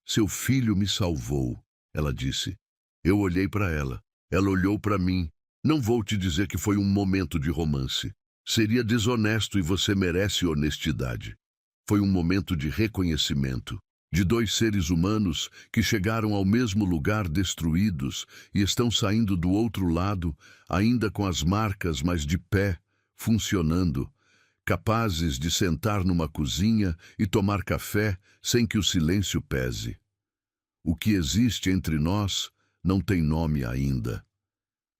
Seu filho me salvou, ela disse. Eu olhei para ela. Ela olhou para mim. Não vou te dizer que foi um momento de romance. Seria desonesto e você merece honestidade. Foi um momento de reconhecimento, de dois seres humanos que chegaram ao mesmo lugar destruídos e estão saindo do outro lado, ainda com as marcas, mas de pé, funcionando, capazes de sentar numa cozinha e tomar café sem que o silêncio pese. O que existe entre nós não tem nome ainda.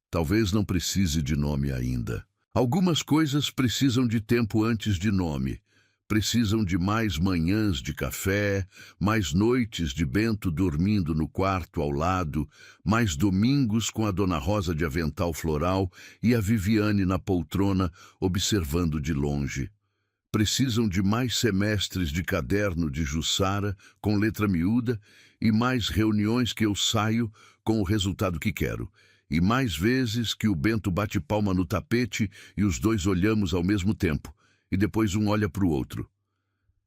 Talvez não precise de nome ainda. Algumas coisas precisam de tempo antes de nome. Precisam de mais manhãs de café, mais noites de Bento dormindo no quarto ao lado, mais domingos com a Dona Rosa de avental floral e a Viviane na poltrona observando de longe. Precisam de mais semestres de caderno de Jussara com letra miúda e mais reuniões que eu saio com o resultado que quero. E mais vezes que o Bento bate palma no tapete e os dois olhamos ao mesmo tempo, e depois um olha para o outro.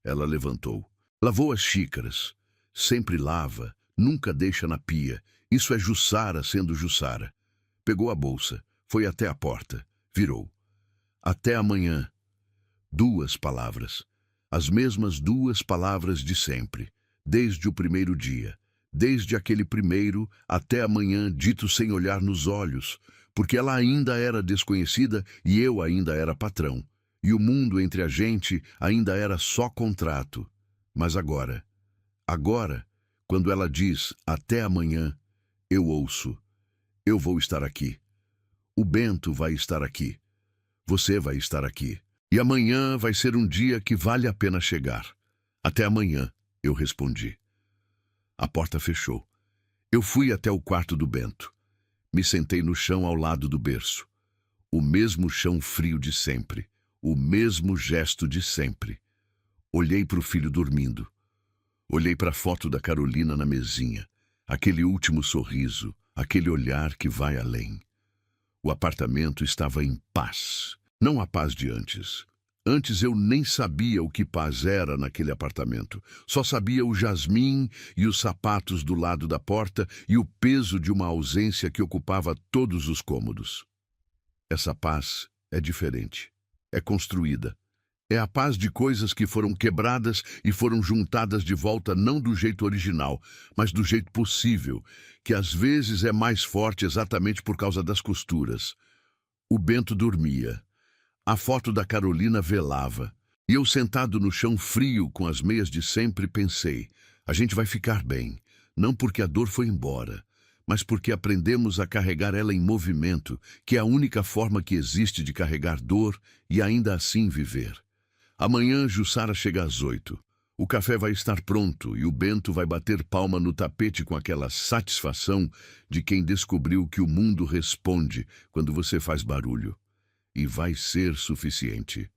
Ela levantou. Lavou as xícaras. Sempre lava, nunca deixa na pia. Isso é Jussara sendo Jussara. Pegou a bolsa, foi até a porta, virou. Até amanhã. 2 palavras. As mesmas 2 palavras de sempre, desde o primeiro dia. Desde aquele primeiro até amanhã, dito sem olhar nos olhos, porque ela ainda era desconhecida e eu ainda era patrão, e o mundo entre a gente ainda era só contrato. Mas agora, quando ela diz até amanhã, eu ouço. Eu vou estar aqui. O Bento vai estar aqui. Você vai estar aqui. E amanhã vai ser um dia que vale a pena chegar. Até amanhã, eu respondi. A porta fechou. Eu fui até o quarto do Bento. Me sentei no chão ao lado do berço. O mesmo chão frio de sempre. O mesmo gesto de sempre. Olhei para o filho dormindo. Olhei para a foto da Carolina na mesinha. Aquele último sorriso, aquele olhar que vai além. O apartamento estava em paz. Não a paz de antes. Antes eu nem sabia o que paz era naquele apartamento. Só sabia o jasmim e os sapatos do lado da porta e o peso de uma ausência que ocupava todos os cômodos. Essa paz é diferente. É construída. É a paz de coisas que foram quebradas e foram juntadas de volta não do jeito original, mas do jeito possível, que às vezes é mais forte exatamente por causa das costuras. O Bento dormia. A foto da Carolina velava. E eu sentado no chão frio com as meias de sempre pensei, a gente vai ficar bem, não porque a dor foi embora, mas porque aprendemos a carregar ela em movimento, que é a única forma que existe de carregar dor e ainda assim viver. Amanhã Jussara chega às 8. O café vai estar pronto e o Bento vai bater palma no tapete com aquela satisfação de quem descobriu que o mundo responde quando você faz barulho. E vai ser suficiente.